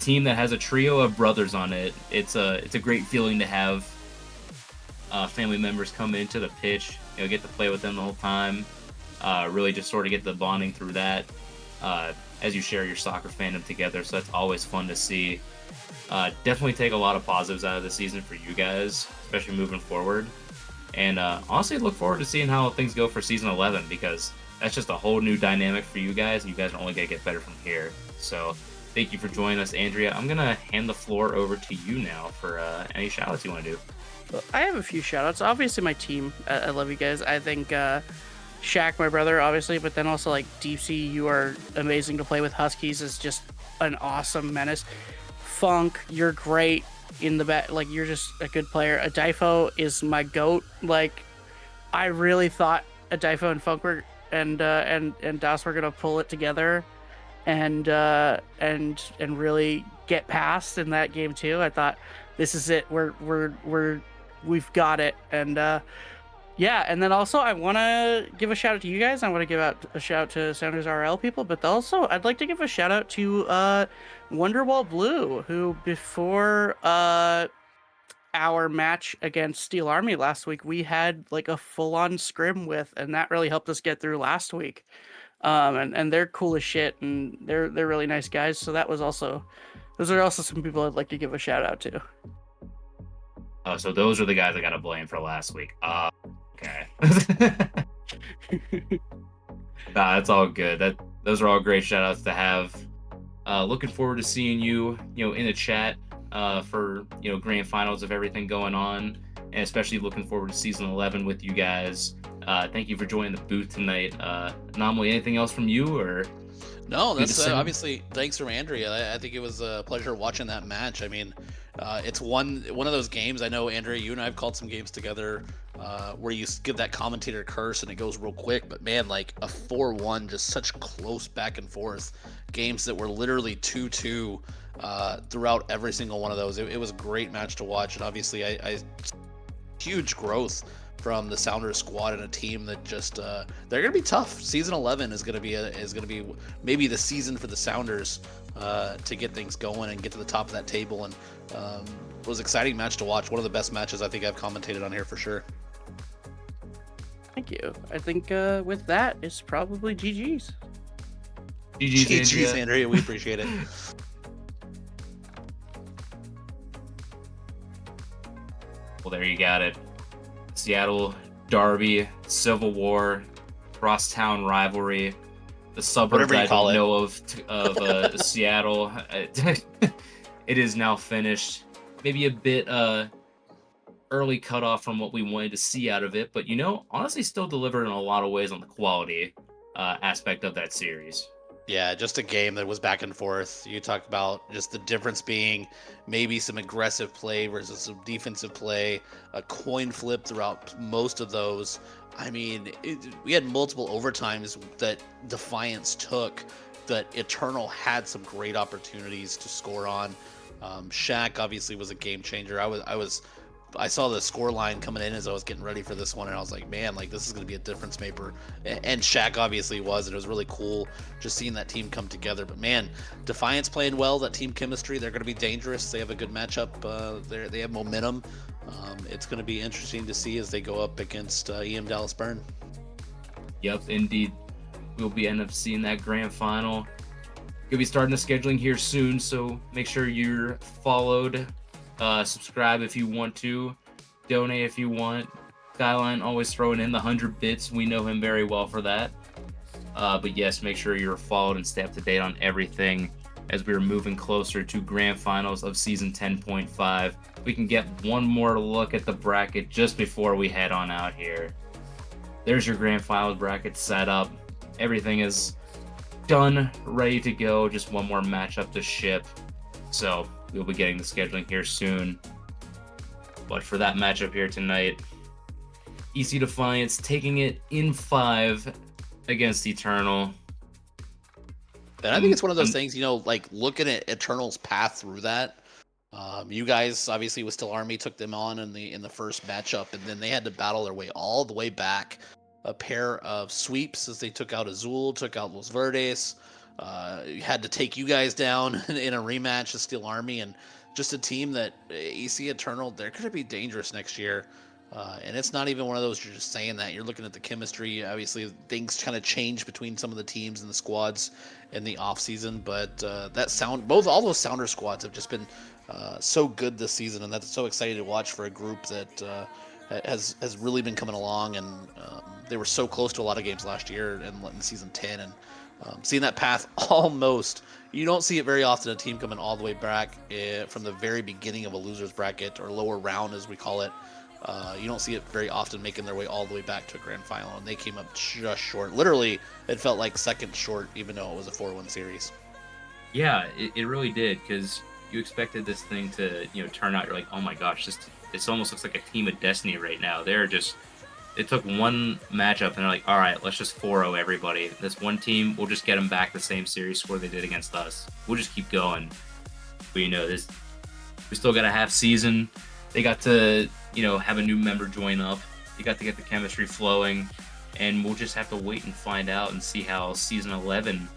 team that has a trio of brothers on it, it's a great feeling to have family members come into the pitch. You know, get to play with them the whole time. Really just sort of get the bonding through that as you share your soccer fandom together. So that's always fun to see. Definitely take a lot of positives out of the season for you guys, especially moving forward. And honestly, look forward to seeing how things go for season 11, because that's just a whole new dynamic for you guys, and you guys are only going to get better from here. So thank you for joining us, Andrea. I'm going to hand the floor over to you now for any shout-outs you want to do. Well, I have a few shout-outs. Obviously, my team. I love you guys. I think Shaq, my brother, obviously, but then also like Deep Sea, you are amazing to play with. Huskies is just an awesome menace. Funk, you're great in the back. Like, you're just a good player. Adifo is my goat. Like, I really thought Adifo and Funk were and Das were gonna pull it together and really get past in that game too. I thought this is it. We've got it. And yeah, and then also I want to give a shout out to you guys. I want to give out a shout out to Sounders RL people, but also I'd like to give a shout out to Wonderwall Blue, who before our match against Steel Army last week, we had like a full-on scrim with, and that really helped us get through last week. And they're cool as shit, and they're really nice guys. So those are also some people I'd like to give a shout out to. So those are the guys I got to blame for last week. Okay. Nah, that's all good. Those are all great shout outs to have. Looking forward to seeing you, in the chat for, grand finals of everything going on, and especially looking forward to season 11 with you guys. Thank you for joining the booth tonight. Anomaly, anything else from you or? No, Good to that's see. obviously thanks from Andrea. I think it was a pleasure watching that match. I mean, it's one of those games. I know, Andrea, you and I have called some games together where you give that commentator curse and it goes real quick. But man, like a 4-1, just such close back and forth games that were literally 2-2 throughout every single one of those. It was a great match to watch, and obviously, I huge growth from the Sounders squad and a team that just they're gonna be tough. Season 11 is gonna be maybe the season for the Sounders to get things going and get to the top of that table. And it was an exciting match to watch. One of the best matches I think I've commentated on here for sure. Thank you. I think with that, it's probably GG's. GG's, Andrea. We appreciate it. Well, there you got it. Seattle Derby, Civil War, crosstown rivalry, the suburbs I don't know of Seattle. It is now finished. Maybe a bit early cutoff from what we wanted to see out of it, but honestly, still delivered in a lot of ways on the quality aspect of that series. Yeah, just a game that was back and forth. You talk about just the difference being maybe some aggressive play versus some defensive play, a coin flip throughout most of those. I mean, we had multiple overtimes that Defiance took that Eternal had some great opportunities to score on. Shaq obviously was a game changer. I saw the score line coming in as I was getting ready for this one, and I was like, man, like this is going to be a difference maker. And Shaq obviously was, and it was really cool just seeing that team come together. But man, Defiance playing well, that team chemistry, they're going to be dangerous. They have a good matchup. They have momentum. It's going to be interesting to see as they go up against EM Dallas Burn. Yep, indeed. We'll end up seeing that grand final. You'll be starting the scheduling here soon, so make sure you're followed. Subscribe if you want to, donate if you want. Skyline always throwing in the 100 bits. We know him very well for that. But yes, make sure you're followed and stay up to date on everything as we're moving closer to grand finals of season 10.5. We can get one more look at the bracket just before we head on out here. There's your grand finals bracket set up. Everything is done, ready to go. Just one more matchup to ship. So we'll be getting the scheduling here soon. But for that matchup here tonight, EC Defiance taking it in 5 against Eternal. And I think it's one of those things, like looking at Eternal's path through that. You guys obviously with Still Army took them on in the first matchup, and then they had to battle their way all the way back. A pair of sweeps as they took out Azul, took out Los Verdes. Had to take you guys down in a rematch of Steel Army, and just a team that EC Eternal, they're going to be dangerous next year. And it's not even one of those you're just saying that. You're looking at the chemistry. Obviously, things kind of change between some of the teams and the squads in the off season, but all those Sounder squads have just been so good this season, and that's so exciting to watch for a group that has really been coming along. And they were so close to a lot of games last year in season 10, and seeing that path almost, you don't see it very often, a team coming all the way back from the very beginning of a loser's bracket, or lower round as we call it. You don't see it very often making their way all the way back to a grand final, and they came up just short. Literally, it felt like second short, even though it was a 4-1 series. Yeah, it really did, because you expected this thing to turn out. You're like, oh my gosh, this almost looks like a team of destiny right now. It took one matchup, and they're like, all right, let's just 4-0 everybody. This one team, we'll just get them back the same series score they did against us. We'll just keep going. But we still got a half season. They got to have a new member join up. They got to get the chemistry flowing, and we'll just have to wait and find out and see how season 11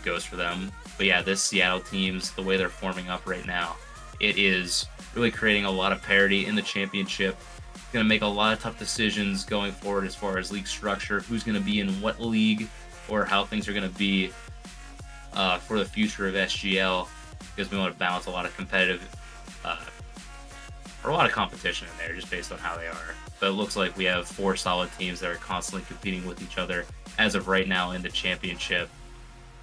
goes for them. But yeah, this Seattle team's, the way they're forming up right now, it is really creating a lot of parity in the championship. It's going to make a lot of tough decisions going forward as far as league structure, who's going to be in what league, or how things are going to be for the future of SGL, because we want to balance a lot of competitive are a lot of competition in there just based on how they are. But it looks like we have 4 solid teams that are constantly competing with each other as of right now in the championship.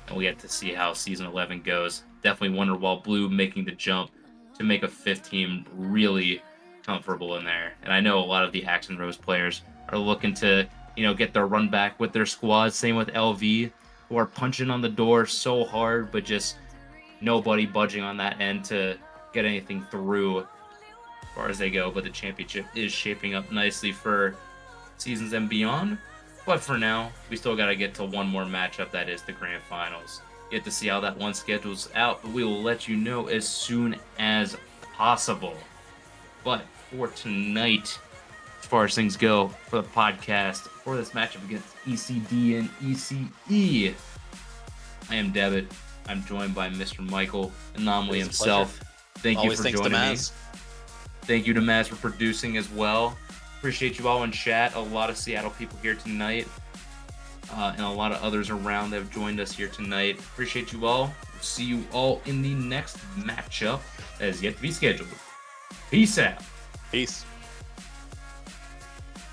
And we get to see how season 11 goes. Definitely Wonderwall Blue making the jump to make a 5th team really comfortable in there. And I know a lot of the Axe and Rose players are looking to, get their run back with their squads. Same with LV, who are punching on the door so hard, but just nobody budging on that end to get anything through as far as they go. But the championship is shaping up nicely for seasons and beyond. But for now, we still got to get to one more matchup, that is the grand finals. Get to see how that one schedules out, but we will let you know as soon as possible. But for tonight, as far as things go for the podcast, for this matchup against ECD and ECE, I am Devitt. I'm joined by Mr. Michael Anomaly himself. Thank Always you for joining me. Thank you to Maz for producing as well. Appreciate you all in chat. A lot of Seattle people here tonight, and a lot of others around that have joined us here tonight. Appreciate you all. We'll see you all in the next matchup that is yet to be scheduled. Peace out. Peace.